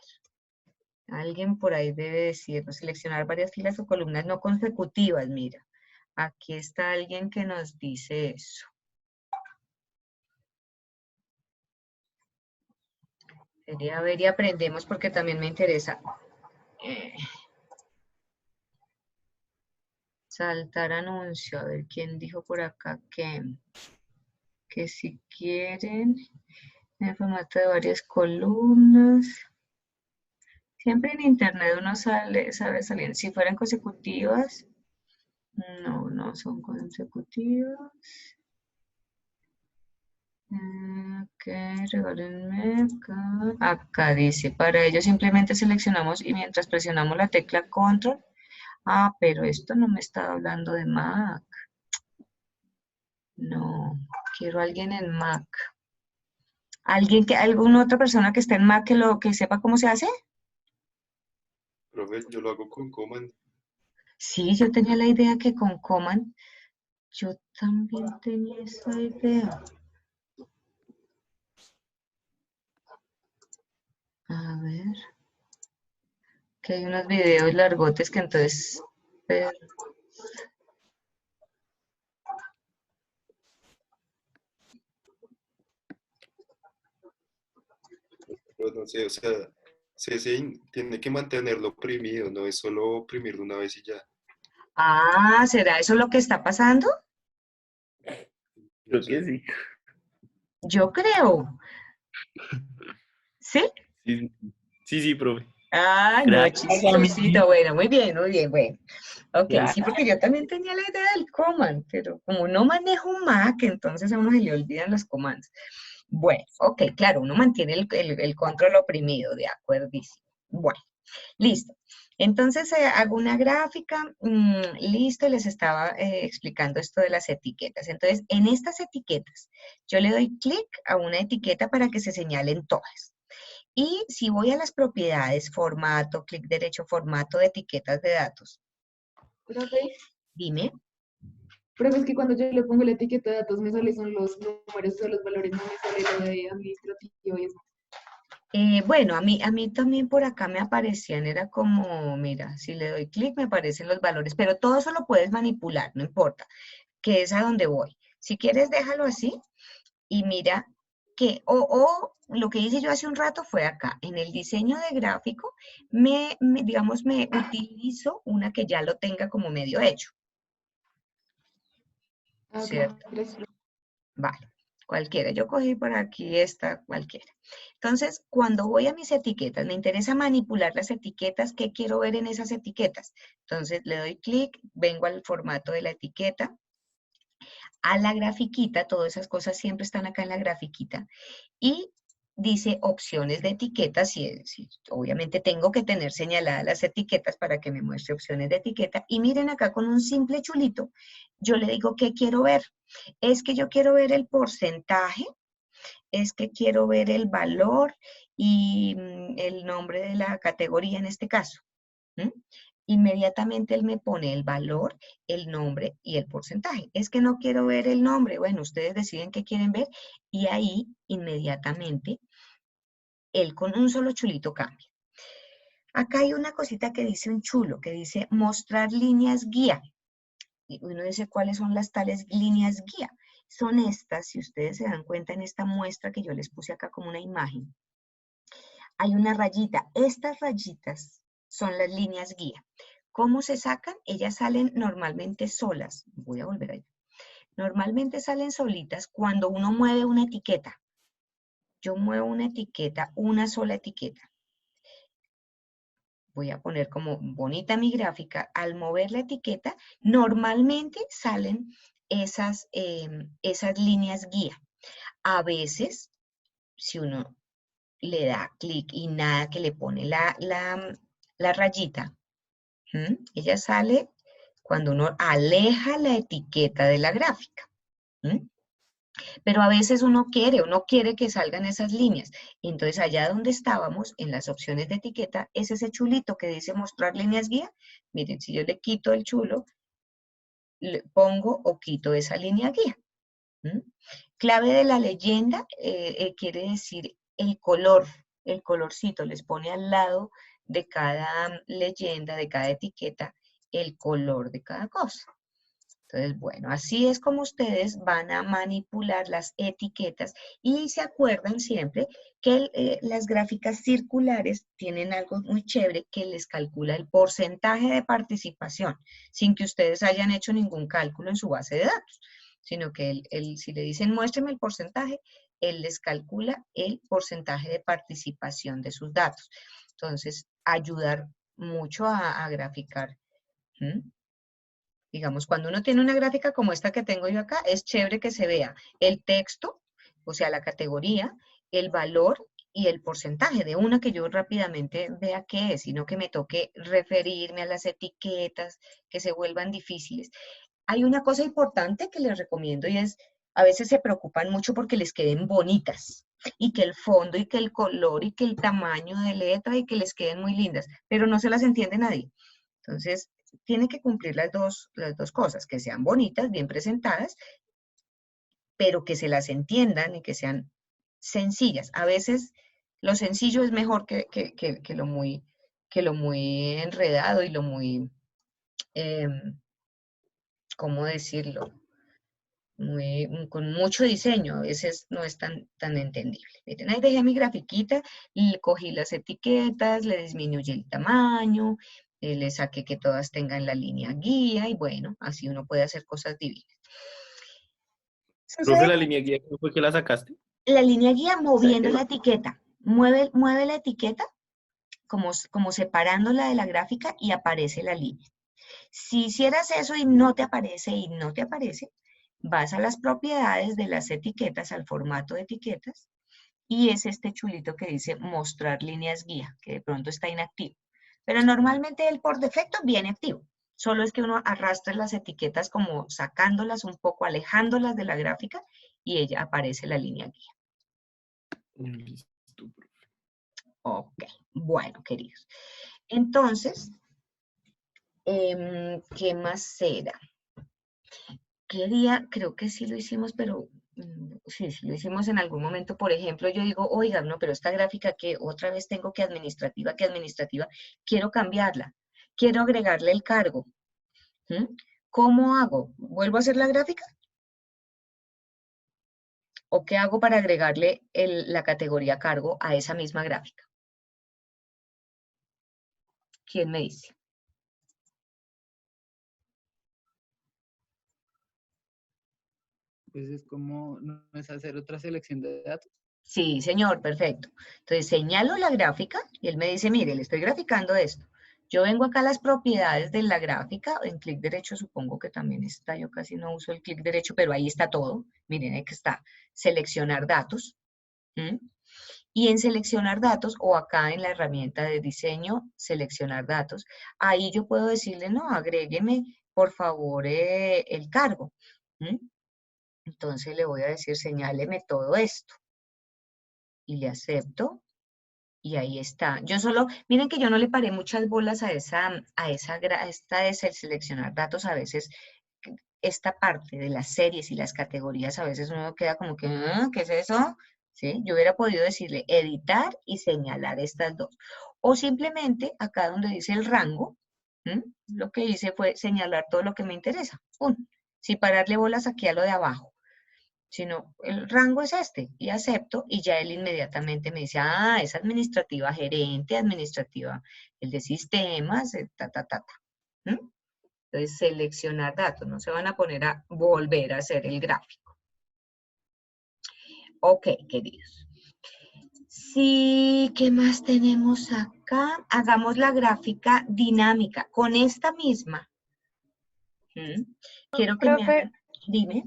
Alguien por ahí debe decir, seleccionar varias filas o columnas no consecutivas, mira. Aquí está alguien que nos dice eso. Sería ver y aprendemos porque también me interesa. Saltar anuncio. A ver, ¿quién dijo por acá que si quieren En formato de varias columnas. Siempre en internet uno sabe saliendo. Si fueran consecutivas, no son consecutivas. Ok, regálenme acá. Acá dice, para ello simplemente seleccionamos y mientras presionamos la tecla Control. Ah, pero esto no me está hablando de Mac. No, quiero a alguien en Mac. ¿Alguna otra persona que esté en Mac que sepa cómo se hace? Profe, yo lo hago con Command. Sí, yo tenía la idea que con Command, yo también tenía esa idea. A ver, que hay unos videos largotes que entonces... Pero no sé, o sea, tiene que mantenerlo oprimido, no es solo oprimirlo una vez y ya. Ah, ¿será eso lo que está pasando? Creo que sí. Yo creo. ¿Sí? Sí, sí, sí, profe. Ah, no, Gracias a mí. chistosito. Bueno, muy bien, bueno. Ok, Ya. sí, porque yo también tenía la idea del command, pero como no manejo un Mac, entonces a uno se le olvidan los commands. Bueno, ok, claro, uno mantiene el control oprimido, de acuerdísimo. Bueno, listo. Entonces hago una gráfica, listo, les estaba explicando esto de las etiquetas. Entonces, en estas etiquetas, yo le doy clic a una etiqueta para que se señalen todas. Y si voy a las propiedades, formato, clic derecho, formato de etiquetas de datos. Profe, Dime. profe, es que cuando yo le pongo la etiqueta de datos me salen son los números o los valores, no me sale lo de administrativo y eso. Bueno, a mí también por acá me aparecían, era como, mira, si le doy clic me aparecen los valores, pero todo eso lo puedes manipular, no importa, que es a donde voy. Si quieres, déjalo así y mira que, o lo que hice yo hace un rato fue acá, en el diseño de gráfico, digamos, me utilizo una que ya lo tenga como medio hecho, Ah, ok, ¿cierto? gracias. Vale, cualquiera. Yo cogí por aquí esta, cualquiera. Entonces, cuando voy a mis etiquetas, me interesa manipular las etiquetas. ¿Qué quiero ver en esas etiquetas? Entonces, le doy clic, vengo al formato de la etiqueta, a la grafiquita, todas esas cosas siempre están acá en la grafiquita, y dice opciones de etiquetas, obviamente tengo que tener señaladas las etiquetas para que me muestre opciones de etiqueta, y miren acá con un simple chulito, yo le digo ¿qué quiero ver? Es que yo quiero ver el porcentaje, es que quiero ver el valor y el nombre de la categoría en este caso. Inmediatamente él me pone el valor, el nombre y el porcentaje. Es que no quiero ver el nombre. Bueno, ustedes deciden qué quieren ver y ahí inmediatamente él con un solo chulito cambia. Acá hay una cosita que dice un chulo, que dice mostrar líneas guía. Y uno dice, ¿cuáles son las tales líneas guía? Son estas, si ustedes se dan cuenta en esta muestra que yo les puse acá como una imagen. Hay una rayita. Estas rayitas son las líneas guía. ¿Cómo se sacan? Ellas salen normalmente solas. Voy a volver allá. Normalmente salen solitas cuando uno mueve una etiqueta. Yo muevo una etiqueta, una sola etiqueta. Voy a poner como bonita mi gráfica. Al mover la etiqueta, normalmente salen esas líneas guía. A veces, si uno le da clic y nada que le pone la rayita, ella sale cuando uno aleja la etiqueta de la gráfica. Pero a veces uno quiere que salgan esas líneas. Entonces allá donde estábamos, en las opciones de etiqueta, es ese chulito que dice mostrar líneas guía. Miren, si yo le quito el chulo, le pongo o quito esa línea guía. Clave de la leyenda quiere decir el colorcito, les pone al lado de cada leyenda, de cada etiqueta, el color de cada cosa. Entonces, bueno, así es como ustedes van a manipular las etiquetas y se acuerdan siempre que las gráficas circulares tienen algo muy chévere que les calcula el porcentaje de participación sin que ustedes hayan hecho ningún cálculo en su base de datos, sino que si le dicen muéstreme el porcentaje, él les calcula el porcentaje de participación de sus datos. Entonces, ayudar mucho a graficar. Digamos, cuando uno tiene una gráfica como esta que tengo yo acá, es chévere que se vea el texto, o sea, la categoría, el valor y el porcentaje de una que yo rápidamente vea qué es, sino que me toque referirme a las etiquetas, que se vuelvan difíciles. Hay una cosa importante que les recomiendo y es, a veces se preocupan mucho porque les queden bonitas, y que el fondo, y que el color, y que el tamaño de letra, y que les queden muy lindas, pero no se las entiende nadie. Entonces, tiene que cumplir las dos cosas, que sean bonitas, bien presentadas, pero que se las entiendan y que sean sencillas. A veces lo sencillo es mejor que lo muy enredado y lo muy, ¿cómo decirlo? Con mucho diseño, a veces no es tan entendible. Miren, ahí dejé mi grafiquita, le cogí las etiquetas, le disminuí el tamaño, le saqué que todas tengan la línea guía y bueno, así uno puede hacer cosas divinas. Profe, la línea guía, ¿cómo fue que la sacaste? La línea guía moviendo la etiqueta. Mueve la etiqueta como separándola de la gráfica y aparece la línea. Si hicieras eso y no te aparece, vas a las propiedades de las etiquetas, al formato de etiquetas, y es este chulito que dice mostrar líneas guía, que de pronto está inactivo. Pero normalmente él por defecto viene activo. Solo es que uno arrastra las etiquetas como sacándolas un poco, alejándolas de la gráfica, y ella aparece la línea guía. Listo, profe. Ok, bueno, queridos. Entonces, ¿qué más será? ¿Qué día? Creo que sí lo hicimos, pero sí lo hicimos en algún momento. Por ejemplo, yo digo, oiga, no, pero esta gráfica que otra vez tengo que administrativa, quiero cambiarla, quiero agregarle el cargo. ¿Cómo hago? ¿Vuelvo a hacer la gráfica? ¿O qué hago para agregarle la categoría cargo a esa misma gráfica? ¿Quién me dice? Pues es como, no es hacer otra selección de datos. Sí, señor, perfecto. Entonces señalo la gráfica y él me dice, mire, le estoy graficando esto. Yo vengo acá a las propiedades de la gráfica, en clic derecho supongo que también está, yo casi no uso el clic derecho, pero ahí está todo. Miren, ahí que está, seleccionar datos. Y en seleccionar datos, o acá en la herramienta de diseño, seleccionar datos, ahí yo puedo decirle, no, agrégueme, por favor, el cargo. Entonces le voy a decir, señáleme todo esto. Y le acepto. Y ahí está. Yo solo, miren que yo no le paré muchas bolas a esta de seleccionar datos. A veces, esta parte de las series y las categorías, a veces uno queda como que, ¿qué es eso? ¿Sí? Yo hubiera podido decirle editar y señalar estas dos. O simplemente, acá donde dice el rango, lo que hice fue señalar todo lo que me interesa. Sin pararle bolas aquí a lo de abajo. Sino el rango es este, y acepto, y ya él inmediatamente me dice, es administrativa gerente, administrativa, el de sistemas, Entonces, seleccionar datos, no se van a poner a volver a hacer el gráfico. Ok, queridos. Sí, ¿qué más tenemos acá? Hagamos la gráfica dinámica con esta misma. Quiero que me hagan, dime.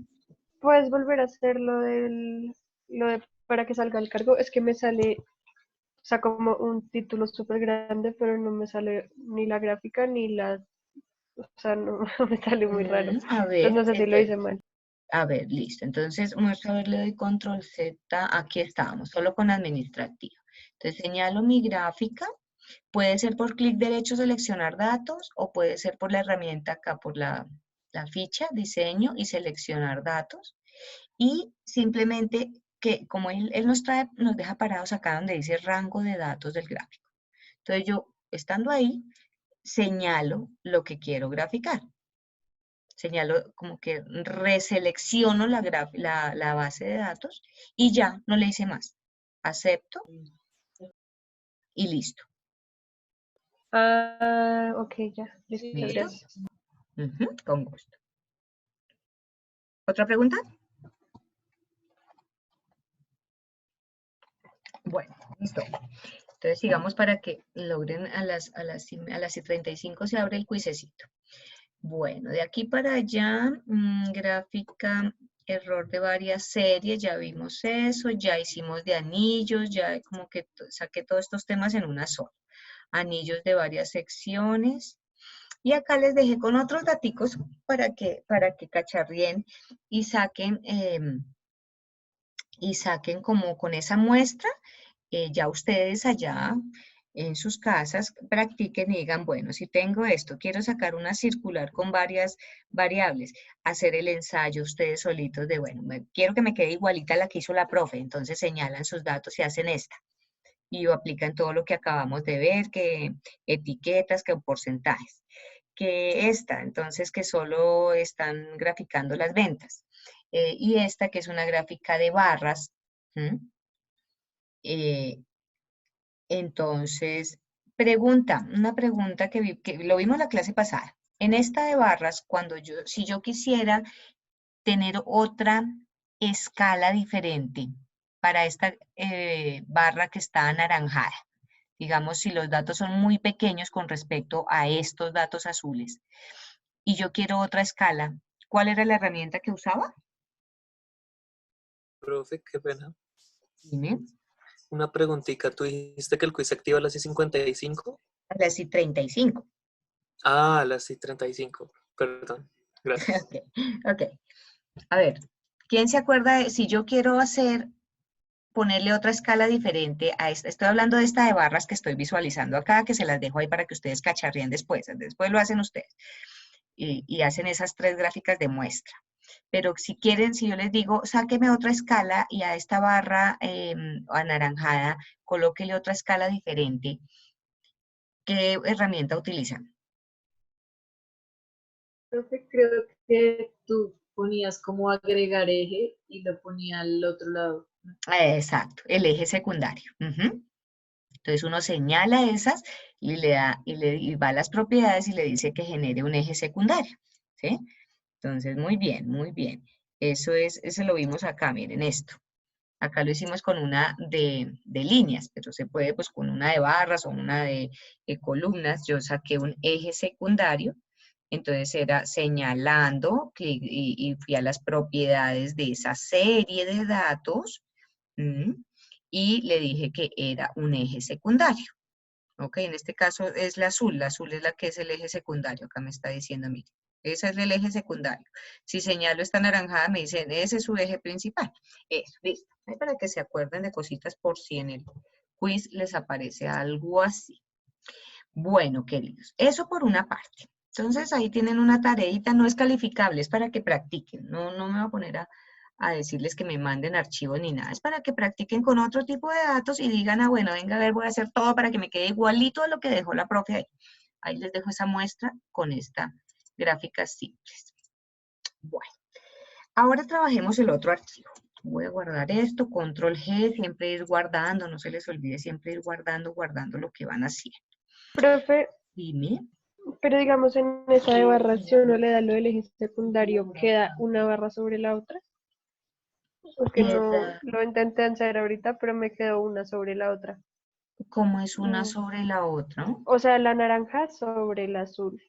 ¿Puedes volver a hacer lo de para que salga el cargo? Es que me sale, o sea, como un título súper grande, pero no me sale ni la gráfica ni o sea, no me sale muy raro. A ver, Entonces no sé si lo hice mal. A ver, listo. Entonces, muestra, a ver, le doy control Z. Aquí estábamos, solo con administrativa. Entonces, señalo mi gráfica. Puede ser por clic derecho, seleccionar datos, o puede ser por la herramienta acá, por la ficha, diseño y seleccionar datos. Y simplemente, que como él nos deja parados acá donde dice rango de datos del gráfico. Entonces, yo, estando ahí, señalo lo que quiero graficar. Señalo como que reselecciono la base de datos y ya, no le hice más. Acepto y listo. Ok, ya. Listo, ¿Listo? gracias. Con gusto. ¿Otra pregunta? Bueno, listo. Entonces sigamos para que logren a las y 35 se abre el cuisecito. Bueno, de aquí para allá, gráfica, error de varias series, ya vimos eso, ya hicimos de anillos, ya como que saqué todos estos temas en una sola. Anillos de varias secciones. Y acá les dejé con otros daticos para que cacharrien y saquen como con esa muestra, ya ustedes allá en sus casas practiquen y digan, bueno, si tengo esto, quiero sacar una circular con varias variables, hacer el ensayo ustedes solitos de, bueno, quiero que me quede igualita a la que hizo la profe, entonces señalan sus datos y hacen esta. Y aplican todo lo que acabamos de ver, que etiquetas, que porcentajes. Que esta, entonces, que solo están graficando las ventas. Y esta, que es una gráfica de barras. Entonces, una pregunta que lo vimos la clase pasada. En esta de barras, si yo quisiera tener otra escala diferente para esta barra que está anaranjada, digamos, si los datos son muy pequeños con respecto a estos datos azules, y yo quiero otra escala, ¿cuál era la herramienta que usaba? Profe, qué pena. Dime. Una preguntita, ¿tú dijiste que el quiz se activa a las 55? A las 35. Ah, a las 35. Perdón, gracias. Ok. A ver, ¿quién se acuerda de si yo quiero ponerle otra escala diferente a esta? Estoy hablando de esta de barras que estoy visualizando acá, que se las dejo ahí para que ustedes cacharríen después. Después lo hacen ustedes. Y hacen esas 3 gráficas de muestra. Pero si quieren, si yo les digo, sáqueme otra escala y a esta barra anaranjada, colóquele otra escala diferente, ¿qué herramienta utilizan? Profe, creo que tú ponías como agregar eje y lo ponía al otro lado. Exacto, el eje secundario. Entonces uno señala esas y y va a las propiedades y le dice que genere un eje secundario. ¿Sí? Entonces, muy bien, muy bien. Eso lo vimos acá, miren esto. Acá lo hicimos con una de líneas, pero se puede pues con una de barras o una de columnas. Yo saqué un eje secundario, entonces era señalando y fui a las propiedades de esa serie de datos y le dije que era un eje secundario. Ok, en este caso es la azul es la que es el eje secundario, acá me está diciendo, mire, ese es el eje secundario. Si señalo esta naranjada, me dicen, ese es su eje principal. Eso, listo. Ahí para que se acuerden de cositas por si en el quiz les aparece algo así. Bueno, queridos, eso por una parte. Entonces ahí tienen una tareita, no es calificable, es para que practiquen. No me voy a poner a decirles que me manden archivos ni nada. Es para que practiquen con otro tipo de datos y digan, bueno, venga a ver, voy a hacer todo para que me quede igualito a lo que dejó la profe ahí. Ahí les dejo esa muestra con esta gráficas simples. Bueno, ahora trabajemos el otro archivo. Voy a guardar esto, control G, siempre ir guardando, no se les olvide siempre ir guardando lo que van haciendo. Profe, Dime. pero digamos en esa de barras, si uno le da lo del eje secundario, ¿queda una barra sobre la otra? Porque no lo intenté hacer ahorita, pero me quedó una sobre la otra. ¿Cómo es una sobre la otra? O sea, la naranja sobre el azul.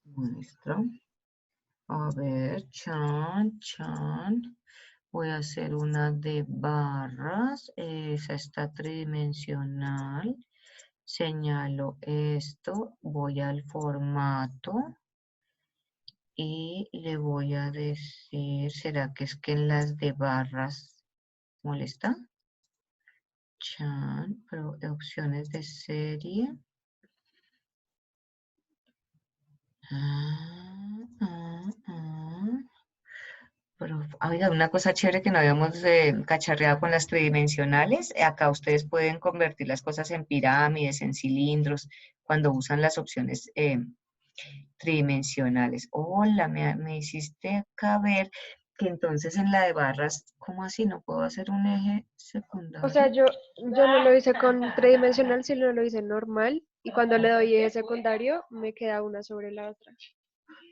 Muestra. A ver, chan. Voy a hacer una de barras. Esa está tridimensional. Señalo esto. Voy al formato. Y le voy a decir, ¿será que es que en las de barras molesta? Pero opciones de serie. Pero, oiga, una cosa chévere que no habíamos cacharreado con las tridimensionales. Acá ustedes pueden convertir las cosas en pirámides, en cilindros, cuando usan las opciones tridimensionales. Hola, me hiciste acá ver que entonces en la de barras, ¿cómo así? ¿No puedo hacer un eje secundario? O sea, yo no lo hice con tridimensional, sino lo hice normal. Y cuando le doy eje secundario, me queda una sobre la otra.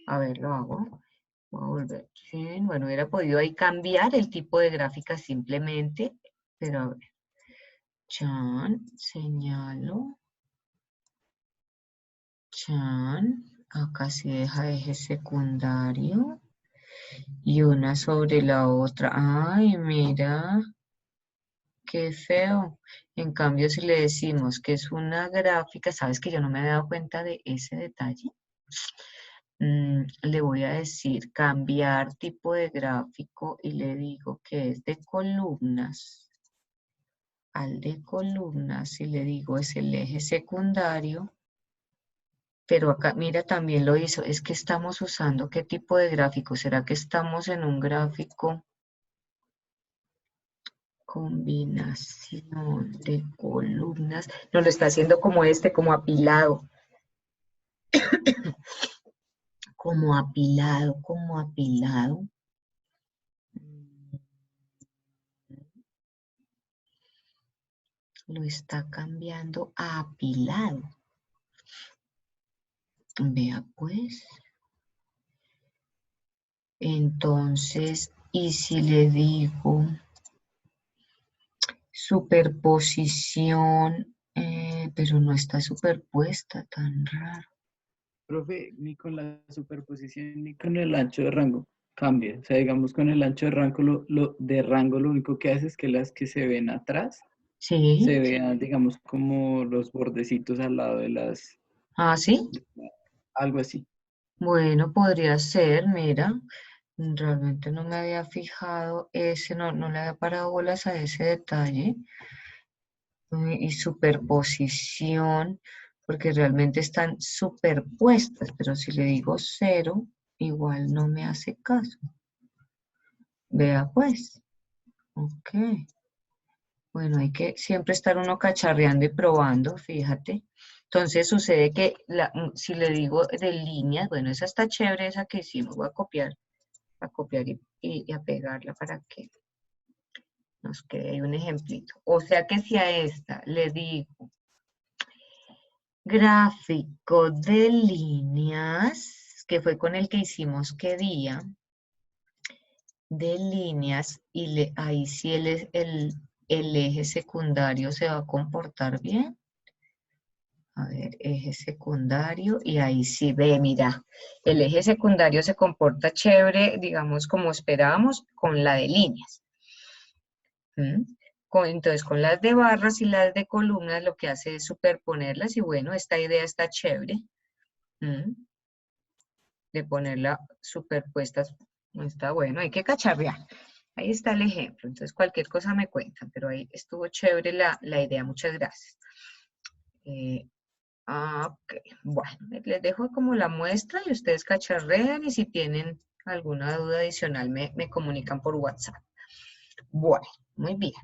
A ver, lo hago. Voy a volver. Bueno, hubiera podido ahí cambiar el tipo de gráfica simplemente. Pero a ver, chan, señalo, chan, acá se deja eje secundario y una sobre la otra. Ay, mira, qué feo. En cambio, si le decimos que es una gráfica, ¿sabes que yo no me había dado cuenta de ese detalle? Le voy a decir cambiar tipo de gráfico y le digo que es de columnas. Al de columnas y le digo es el eje secundario, pero acá mira también lo hizo, es que estamos usando ¿qué tipo de gráfico? ¿Será que estamos en un gráfico combinación de columnas? No, lo está haciendo como este, como apilado. Como apilado, como apilado. Lo está cambiando a apilado. Vea pues. Entonces, ¿y si le digo superposición, pero no está superpuesta, tan raro? Profe, ni con la superposición ni con el ancho de rango cambia. O sea, digamos, con el ancho de rango, lo único que hace es que las que se ven atrás Sí. se vean, digamos, como los bordecitos al lado de las... ¿Ah, sí? Algo así. Bueno, podría ser, mira. Realmente no me había fijado ese, no le había parado bolas a ese detalle. Y superposición, porque realmente están superpuestas, pero si le digo 0, igual no me hace caso. Vea pues. Ok. Bueno, hay que siempre estar uno cacharreando y probando, fíjate. Entonces sucede que si le digo de líneas, bueno, esa está chévere, esa que hicimos. Voy a copiar y a pegarla para que nos quede ahí un ejemplito. O sea que si a esta le digo gráfico de líneas, que fue con el que hicimos qué día, de líneas, y ahí sí el eje secundario se va a comportar bien. A ver, eje secundario, y ahí sí ve, mira, el eje secundario se comporta chévere, digamos, como esperábamos, con la de líneas. Entonces, con las de barras y las de columnas, lo que hace es superponerlas, y bueno, esta idea está chévere. De ponerlas superpuestas, no está bueno, hay que cacharrear. Ahí está el ejemplo, entonces cualquier cosa me cuentan, pero ahí estuvo chévere la idea, muchas gracias. Ok, bueno, les dejo como la muestra y ustedes cacharrean y si tienen alguna duda adicional me comunican por WhatsApp. Bueno, muy bien.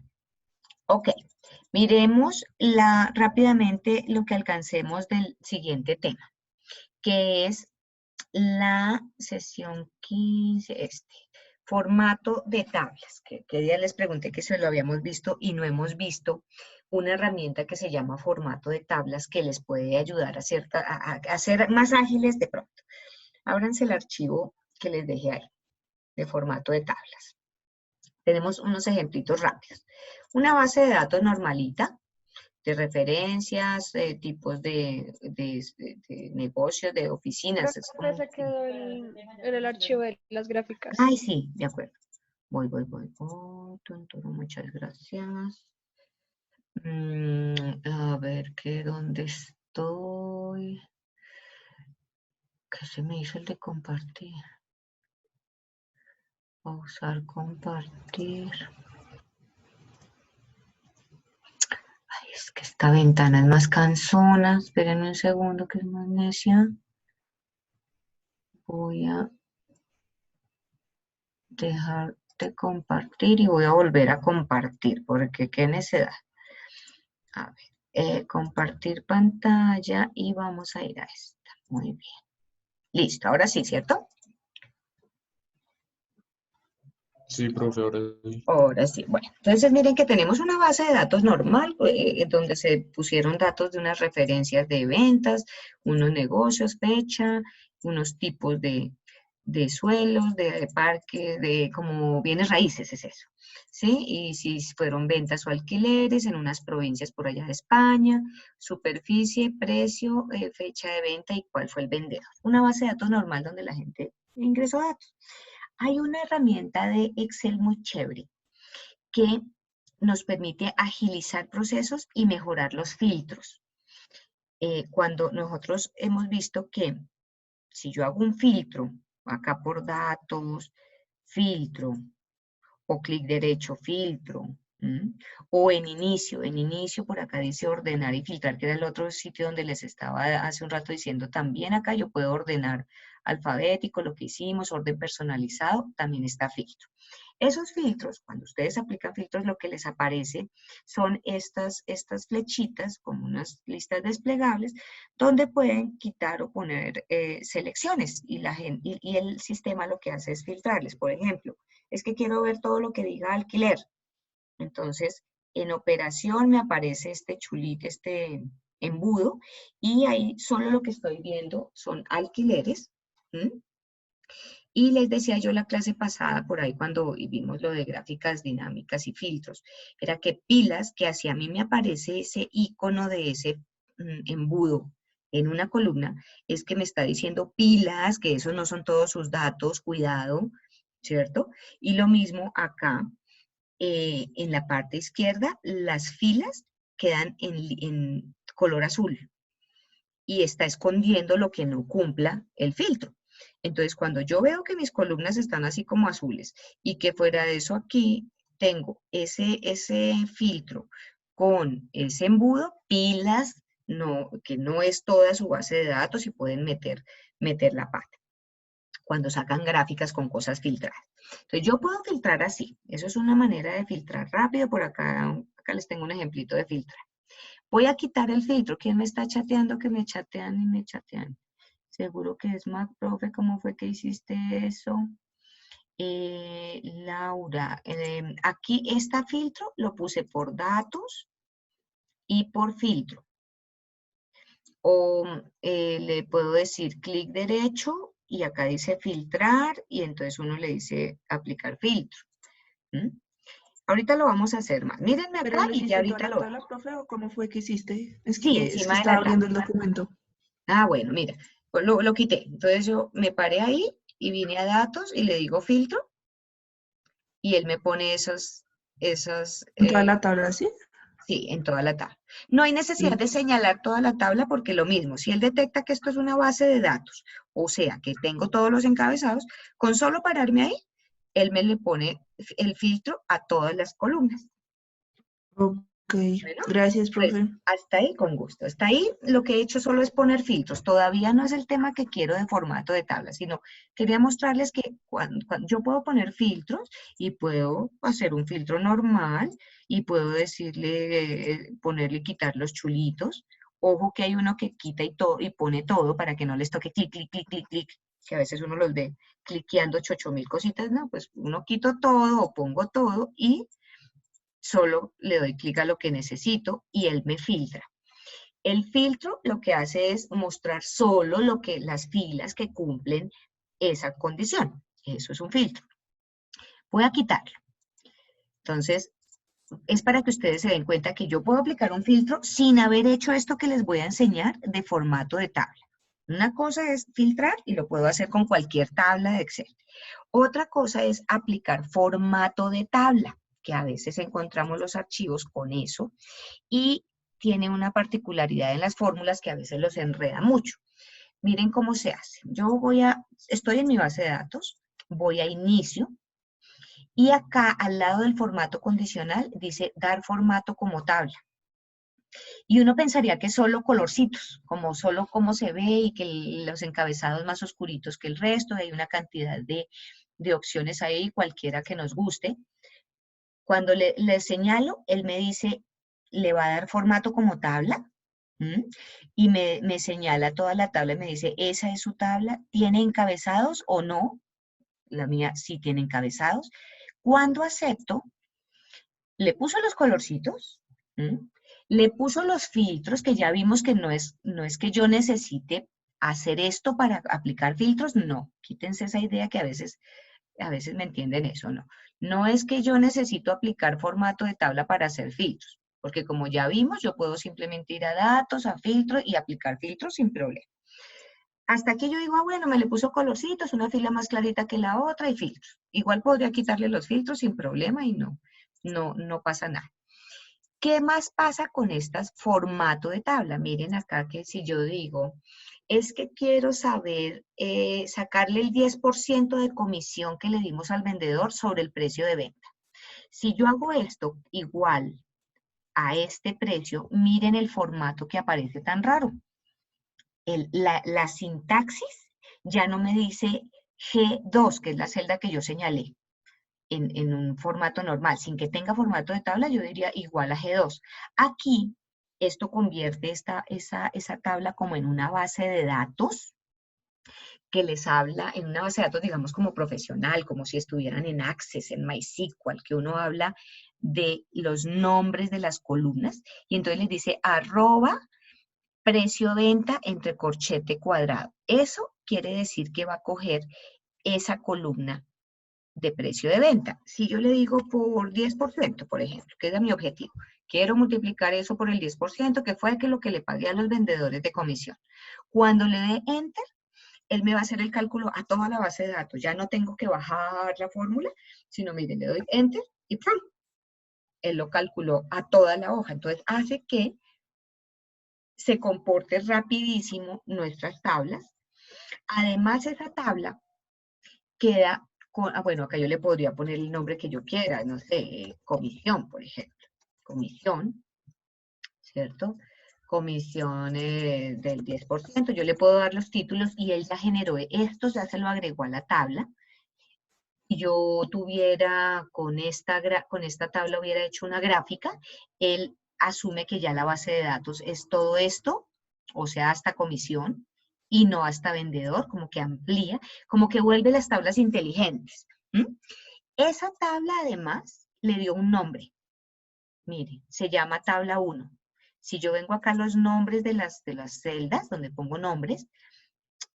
Ok, miremos rápidamente lo que alcancemos del siguiente tema, que es la sesión 15, formato de tablas, que día les pregunté que se lo habíamos visto y no hemos visto una herramienta que se llama formato de tablas que les puede ayudar a ser más ágiles de pronto. Ábranse el archivo que les dejé ahí, de formato de tablas. Tenemos unos ejemplitos rápidos. Una base de datos normalita, de referencias, tipos de negocios, de oficinas. Profe, se quedó en el archivo de las gráficas. Ay, sí, de acuerdo. Voy. Muchas gracias. A ver, ¿dónde estoy? ¿Qué se me hizo el de compartir? Pausar, compartir. Ay, es que esta ventana es más cansona. Espérenme un segundo que es más necia. Voy a dejar de compartir y voy a volver a compartir porque qué necesidad. A ver, compartir pantalla y vamos a ir a esta. Muy bien. Listo, ahora sí, ¿cierto? Sí, profe, ahora sí. Ahora sí, bueno, entonces miren que tenemos una base de datos normal, donde se pusieron datos de unas referencias de ventas, unos negocios, fecha, unos tipos de de suelos, de parques, de como bienes raíces, es eso, ¿sí? Y si fueron ventas o alquileres en unas provincias por allá de España, superficie, precio, fecha de venta y cuál fue el vendedor. Una base de datos normal donde la gente ingresó datos. Hay una herramienta de Excel muy chévere que nos permite agilizar procesos y mejorar los filtros. Cuando nosotros hemos visto que si yo hago un filtro, acá por datos, filtro, o clic derecho, filtro, o en inicio por acá dice ordenar y filtrar, que era el otro sitio donde les estaba hace un rato diciendo, también acá yo puedo ordenar alfabético, lo que hicimos, orden personalizado, también está filtro. Esos filtros, cuando ustedes aplican filtros, lo que les aparece son estas flechitas, como unas listas desplegables, donde pueden quitar o poner selecciones, y el sistema lo que hace es filtrarles. Por ejemplo, es que quiero ver todo lo que diga alquiler. Entonces, en operación me aparece este chulito, este embudo, y ahí solo lo que estoy viendo son alquileres. Y les decía yo la clase pasada, por ahí cuando vimos lo de gráficas dinámicas y filtros, era que pilas, que hacia mí me aparece ese icono de ese embudo en una columna, es que me está diciendo pilas, que esos no son todos sus datos, cuidado, ¿cierto? Y lo mismo acá, en la parte izquierda, las filas quedan en color azul y está escondiendo lo que no cumpla el filtro. Entonces, cuando yo veo que mis columnas están así como azules y que fuera de eso aquí tengo ese filtro con ese embudo, pilas, que no es toda su base de datos y pueden meter la pata cuando sacan gráficas con cosas filtradas. Entonces, yo puedo filtrar así. Eso es una manera de filtrar rápido. Por acá les tengo un ejemplito de filtrar. Voy a quitar el filtro. ¿Quién me está chateando? Que me chatean y me chatean. Seguro que es Mac, profe. ¿Cómo fue que hiciste eso? Laura. Aquí este filtro lo puse por datos y por filtro. O le puedo decir clic derecho y acá dice filtrar y entonces uno le dice aplicar filtro. Ahorita lo vamos a hacer más. Mírenme acá y ya ahorita lo... tabla, profe, o cómo fue que hiciste? Es Sí, que, encima de estaba la abriendo el tabla. documento. Ah, bueno, mira, lo quité. Entonces yo me paré ahí y vine a datos y le digo filtro y él me pone esos... ¿En toda la tabla, sí? Sí, en toda la tabla. No hay necesidad de señalar toda la tabla porque lo mismo, si él detecta que esto es una base de datos, o sea, que tengo todos los encabezados, con solo pararme ahí, él me le pone el filtro a todas las columnas. Ok, Bueno, gracias, pues profe. hasta ahí con gusto. Hasta ahí lo que he hecho solo es poner filtros. Todavía no es el tema que quiero de formato de tabla, sino quería mostrarles que cuando yo puedo poner filtros y puedo hacer un filtro normal y puedo decirle, ponerle y quitar los chulitos. Ojo que hay uno que quita y pone todo para que no les toque clic, clic, clic, clic, clic, que a veces uno los ve cliqueando 8.000 cositas. No, pues uno quito todo o pongo todo y solo le doy clic a lo que necesito y él me filtra. El filtro lo que hace es mostrar solo las filas que cumplen esa condición. Eso es un filtro. Voy a quitarlo. Entonces, es para que ustedes se den cuenta que yo puedo aplicar un filtro sin haber hecho esto que les voy a enseñar de formato de tabla. Una cosa es filtrar y lo puedo hacer con cualquier tabla de Excel. Otra cosa es aplicar formato de tabla, que a veces encontramos los archivos con eso y tiene una particularidad en las fórmulas que a veces los enreda mucho. Miren cómo se hace. Estoy en mi base de datos, voy a inicio y acá al lado del formato condicional dice dar formato como tabla. Y uno pensaría que solo colorcitos, como solo cómo se ve y que los encabezados más oscuritos que el resto, hay una cantidad de opciones ahí, cualquiera que nos guste. Cuando le señalo, él me dice, le va a dar formato como tabla, y me señala toda la tabla y me dice, esa es su tabla, ¿tiene encabezados o no? La mía sí tiene encabezados. Cuando acepto, le puso los colorcitos, le puso los filtros, que ya vimos que no es que yo necesite hacer esto para aplicar filtros, no. Quítense esa idea que a veces me entienden eso, no. No es que yo necesito aplicar formato de tabla para hacer filtros, porque como ya vimos, yo puedo simplemente ir a datos, a filtros y aplicar filtros sin problema. Hasta aquí yo digo, ah, bueno, me le puso colorcitos, una fila más clarita que la otra y filtros. Igual podría quitarle los filtros sin problema y no pasa nada. ¿Qué más pasa con estas formato de tabla? Miren acá que si yo digo, es que quiero saber, sacarle el 10% de comisión que le dimos al vendedor sobre el precio de venta. Si yo hago esto igual a este precio, miren el formato que aparece tan raro. La sintaxis ya no me dice G2, que es la celda que yo señalé, en un formato normal. Sin que tenga formato de tabla, yo diría igual a G2. Aquí, esto convierte esa tabla como en una base de datos que les habla, en una base de datos, digamos, como profesional, como si estuvieran en Access, en MySQL, que uno habla de los nombres de las columnas, y entonces les dice arroba precio venta entre corchete cuadrado. Eso quiere decir que va a coger esa columna de precio de venta. Si yo le digo por 10%, por ejemplo, que es mi objetivo, quiero multiplicar eso por el 10%, que fue lo que le pagué a los vendedores de comisión. Cuando le dé Enter, él me va a hacer el cálculo a toda la base de datos. Ya no tengo que bajar la fórmula, sino miren, le doy Enter y ¡pum! Él lo calculó a toda la hoja. Entonces hace que se comporte rapidísimo nuestras tablas. Además, esa tabla queda con, bueno, acá yo le podría poner el nombre que yo quiera, no sé, comisión, por ejemplo. Comisión, ¿cierto? Comisión del 10%. Yo le puedo dar los títulos y él ya generó esto, ya se lo agregó a la tabla. Si yo tuviera con esta tabla, hubiera hecho una gráfica, él asume que ya la base de datos es todo esto, o sea, hasta comisión, y no hasta vendedor, como que amplía, como que vuelve las tablas inteligentes. Esa tabla, además, le dio un nombre. Mire, se llama tabla 1. Si yo vengo acá a los nombres de las celdas, donde pongo nombres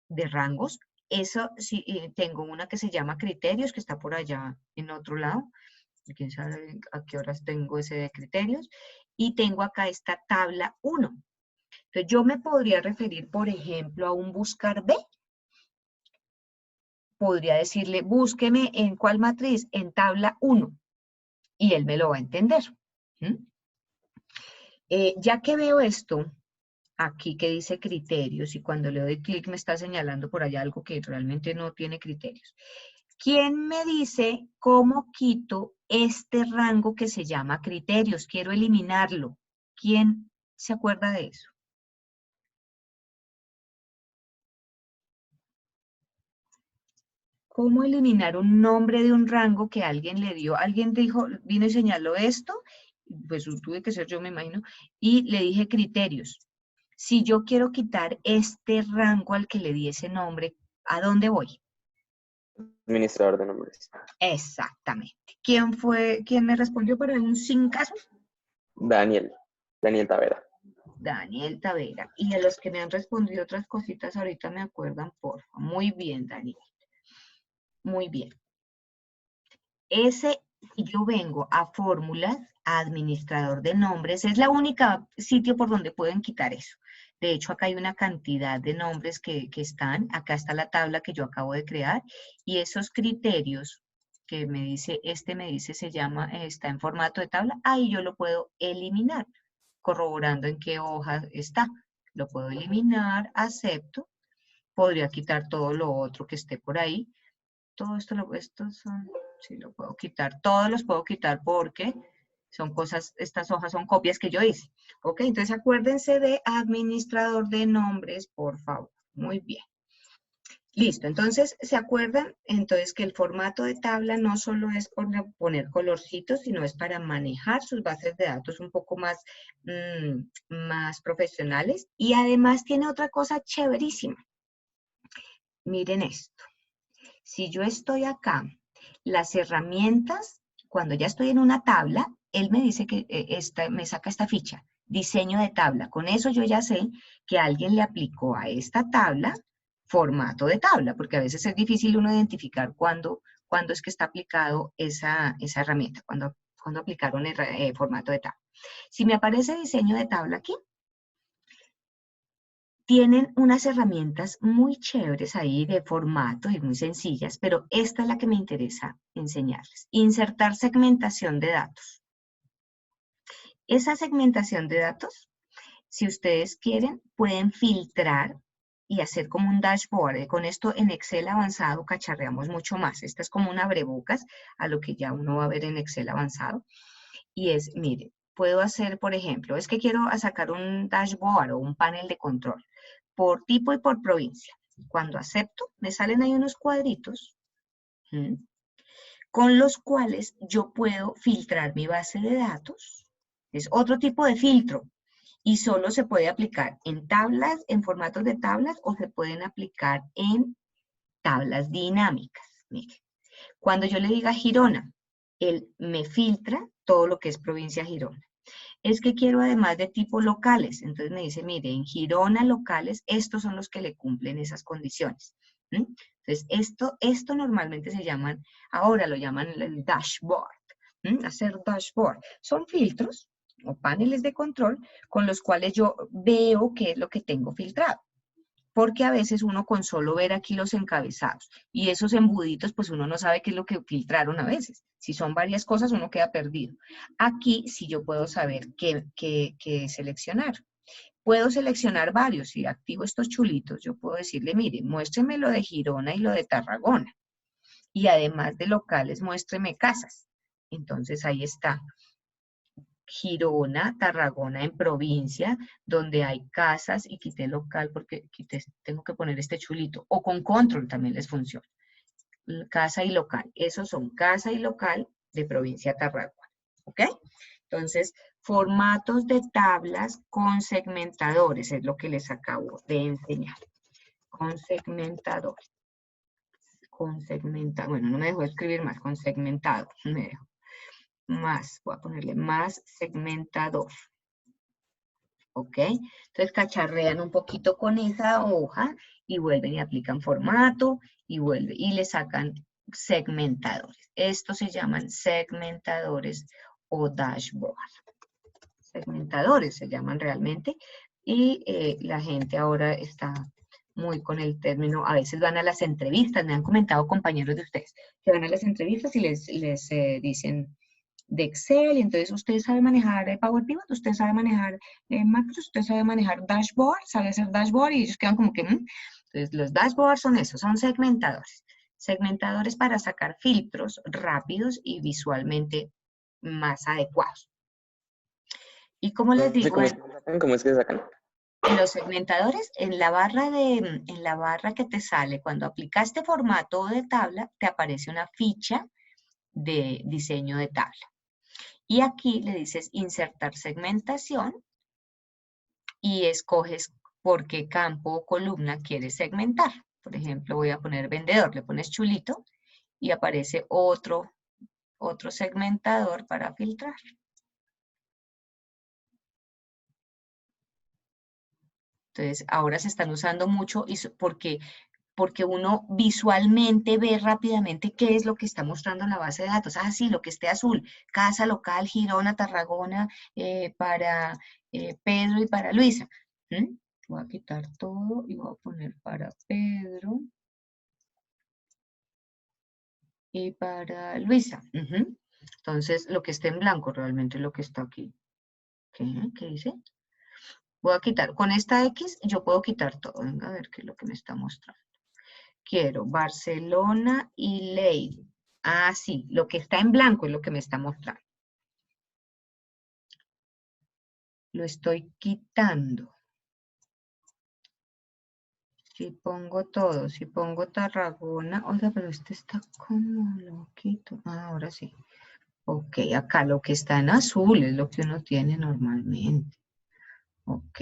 de rangos, eso sí, tengo una que se llama criterios, que está por allá en otro lado. Quién sabe a qué horas tengo ese de criterios. Y tengo acá esta tabla 1. Entonces yo me podría referir, por ejemplo, a un buscar B. Podría decirle, búsqueme en cuál matriz, en tabla 1. Y él me lo va a entender. Ya que veo esto, aquí que dice criterios, y cuando le doy clic me está señalando por allá algo que realmente no tiene criterios. ¿Quién me dice cómo quito este rango que se llama criterios? Quiero eliminarlo. ¿Quién se acuerda de eso? ¿Cómo eliminar un nombre de un rango que alguien le dio? Alguien dijo, vino y señaló esto, pues tuve que ser yo, me imagino, y le dije criterios. Si yo quiero quitar este rango al que le di ese nombre, ¿a dónde voy? Administrador de nombres. Exactamente. ¿Quién me respondió para un sin caso? Daniel Tavera. Daniel Tavera. Y a los que me han respondido otras cositas ahorita me acuerdan, por favor. Muy bien, Daniel. Muy bien. Si yo vengo a fórmulas, a administrador de nombres, es la única sitio por donde pueden quitar eso. De hecho, acá hay una cantidad de nombres que están. Acá está la tabla que yo acabo de crear. Y esos criterios que me dice, está en formato de tabla, ahí yo lo puedo eliminar, corroborando en qué hoja está. Lo puedo eliminar, acepto. Podría quitar todo lo otro que esté por ahí. Todo esto, sí, lo puedo quitar. Todos los puedo quitar porque son cosas, estas hojas son copias que yo hice. Ok, entonces acuérdense de administrador de nombres, por favor. Muy bien. Listo, entonces, ¿se acuerdan? Entonces que el formato de tabla no solo es por poner colorcitos, sino es para manejar sus bases de datos un poco más, más profesionales. Y además tiene otra cosa chéverísima. Miren esto. Si yo estoy acá, las herramientas, cuando ya estoy en una tabla, él me dice que me saca esta ficha. diseño de tabla. Con eso yo ya sé que alguien le aplicó a esta tabla formato de tabla, porque a veces es difícil uno identificar cuándo es que está aplicado esa herramienta, cuando aplicaron el formato de tabla. Si me aparece diseño de tabla aquí, tienen unas herramientas muy chéveres ahí de formato y muy sencillas, pero esta es la que me interesa enseñarles. Insertar segmentación de datos. Esa segmentación de datos, si ustedes quieren, pueden filtrar y hacer como un dashboard. Con esto en Excel avanzado cacharreamos mucho más. Esta es como un abrebocas a lo que ya uno va a ver en Excel avanzado. Y es, mire, puedo hacer, por ejemplo, es que quiero sacar un dashboard o un panel de control por tipo y por provincia. Cuando acepto, me salen ahí unos cuadritos con los cuales yo puedo filtrar mi base de datos. Es otro tipo de filtro y solo se puede aplicar en tablas, en formatos de tablas o se pueden aplicar en tablas dinámicas. Mire, cuando yo le diga Girona, él me filtra todo lo que es provincia Girona. Es que quiero además de tipo locales, entonces me dice, mire, en Girona locales, estos son los que le cumplen esas condiciones. Entonces, esto normalmente se llaman, ahora lo llaman el dashboard, hacer dashboard. Son filtros o paneles de control con los cuales yo veo qué es lo que tengo filtrado. Porque a veces uno con solo ver aquí los encabezados y esos embuditos, pues uno no sabe qué es lo que filtraron a veces. Si son varias cosas, uno queda perdido. Aquí sí yo puedo saber qué seleccionar. Puedo seleccionar varios. Si activo estos chulitos, yo puedo decirle, mire, muéstreme lo de Girona y lo de Tarragona. Y además de locales, muéstreme casas. Entonces ahí está. Girona, Tarragona en provincia, donde hay casas, y quité local porque tengo que poner este chulito, o con control también les funciona. Casa y local, esos son casa y local de provincia Tarragona, ¿ok? Entonces, formatos de tablas con segmentadores, es lo que les acabo de enseñar. Con segmentadores. Bueno, no me dejó escribir más, con segmentado, me dejó. Más, voy a ponerle más segmentador. ¿Ok? Entonces cacharrean un poquito con esa hoja y vuelven y aplican formato y vuelven y le sacan segmentadores. Estos se llaman segmentadores o dashboard. Segmentadores se llaman realmente y la gente ahora está muy con el término, a veces van a las entrevistas, me han comentado compañeros de ustedes que van a las entrevistas y les dicen de Excel, y entonces usted sabe manejar Power Pivot, usted sabe manejar macros, usted sabe manejar dashboard, sabe hacer dashboard, y ellos quedan como que, Entonces los dashboards son esos, son segmentadores. Segmentadores para sacar filtros rápidos y visualmente más adecuados. Y como les digo, ¿Cómo es que se sacan? en los segmentadores, en la barra que te sale, cuando aplicaste formato de tabla, te aparece una ficha de diseño de tabla. Y aquí le dices insertar segmentación y escoges por qué campo o columna quieres segmentar. Por ejemplo, voy a poner vendedor, le pones chulito y aparece otro segmentador para filtrar. Entonces, ahora se están usando mucho porque uno visualmente ve rápidamente qué es lo que está mostrando la base de datos. Ah, sí, lo que esté azul, casa local, Girona, Tarragona, para Pedro y para Luisa. Voy a quitar todo y voy a poner para Pedro y para Luisa. Entonces, lo que esté en blanco realmente es lo que está aquí. ¿Qué dice? Voy a quitar, con esta X yo puedo quitar todo. Venga a ver qué es lo que me está mostrando. Quiero Barcelona y Lleida. Ah, sí, lo que está en blanco es lo que me está mostrando. Lo estoy quitando. Si pongo todo, si pongo Tarragona, oiga, pero este está como lo quito. Ah, ahora sí. Ok, acá lo que está en azul es lo que uno tiene normalmente. Ok.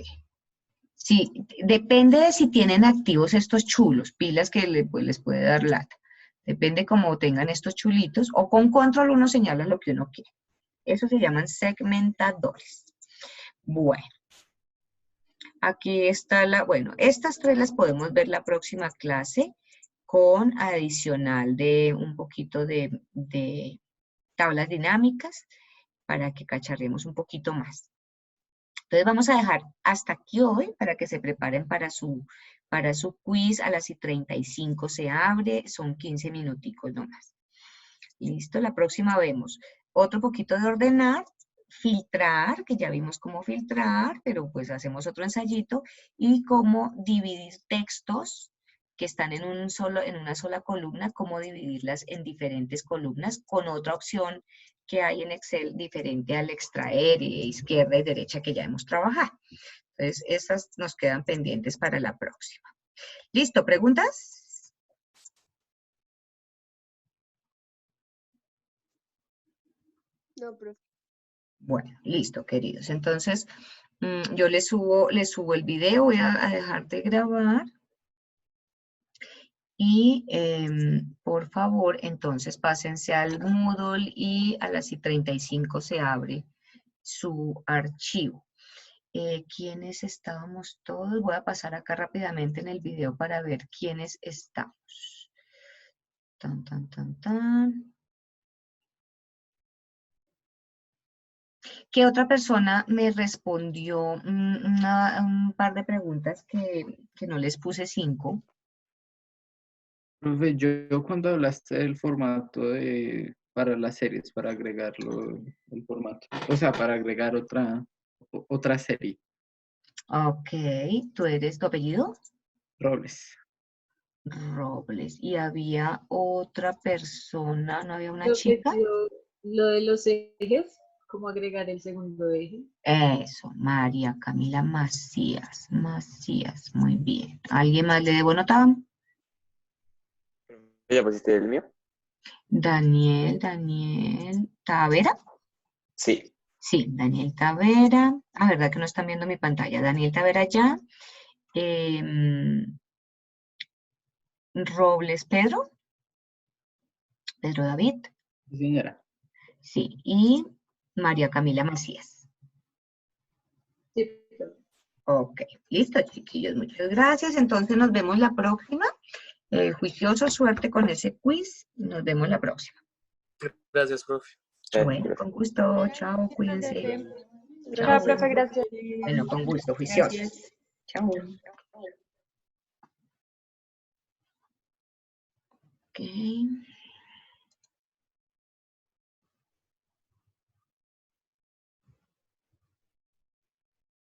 Sí, depende de si tienen activos estos chulos, pilas que les puede dar lata. Depende cómo tengan estos chulitos, o con control uno señala lo que uno quiere. Eso se llaman segmentadores. Bueno, aquí está bueno, estas tres las podemos ver la próxima clase con adicional de un poquito de tablas dinámicas para que cacharremos un poquito más. Entonces vamos a dejar hasta aquí hoy para que se preparen para su quiz. A las 35 se abre, son 15 minuticos nomás. Listo, la próxima vemos otro poquito de ordenar, filtrar, que ya vimos cómo filtrar, pero pues hacemos otro ensayito, y cómo dividir textos que están en una sola columna, cómo dividirlas en diferentes columnas con otra opción que hay en Excel diferente al extraer izquierda y derecha que ya hemos trabajado. Entonces, esas nos quedan pendientes para la próxima. ¿Listo? ¿Preguntas? No, profe. Bueno, listo, queridos. Entonces, yo les subo el video, voy a dejar de grabar. Y por favor, entonces pásense al Moodle y a las 35 se abre su archivo. ¿Quiénes estábamos todos? Voy a pasar acá rápidamente en el video para ver quiénes estamos. Tan, tan, tan, tan. ¿Qué otra persona me respondió un par de preguntas que no les puse 5? Profe, yo cuando hablaste del formato para las series, para agregarlo, el formato, o sea, para agregar otra serie. Ok, ¿tú eres tu apellido? Robles. Robles. Y había otra persona, ¿no había una Lo que chica? lo de los ejes, cómo agregar el segundo eje. Eso, María Camila Macías. Macías, muy bien. ¿Alguien más le debo notar? ¿Ya pusiste el mío? Daniel Tavera. Sí. Sí, Daniel Tavera. Ah, ¿verdad que no están viendo mi pantalla? Daniel Tavera ya. Robles Pedro. Pedro David. Sí, señora. Sí, y María Camila Macías. Sí. Ok, listo, chiquillos. Muchas gracias. Entonces nos vemos la próxima. Juicioso, suerte con ese quiz. Nos vemos la próxima. Gracias, profe. Bueno, con gusto. Chao, cuídense. Chao, profe, gracias. Bueno, con gusto, juiciosos. Gracias. Chao. Ok.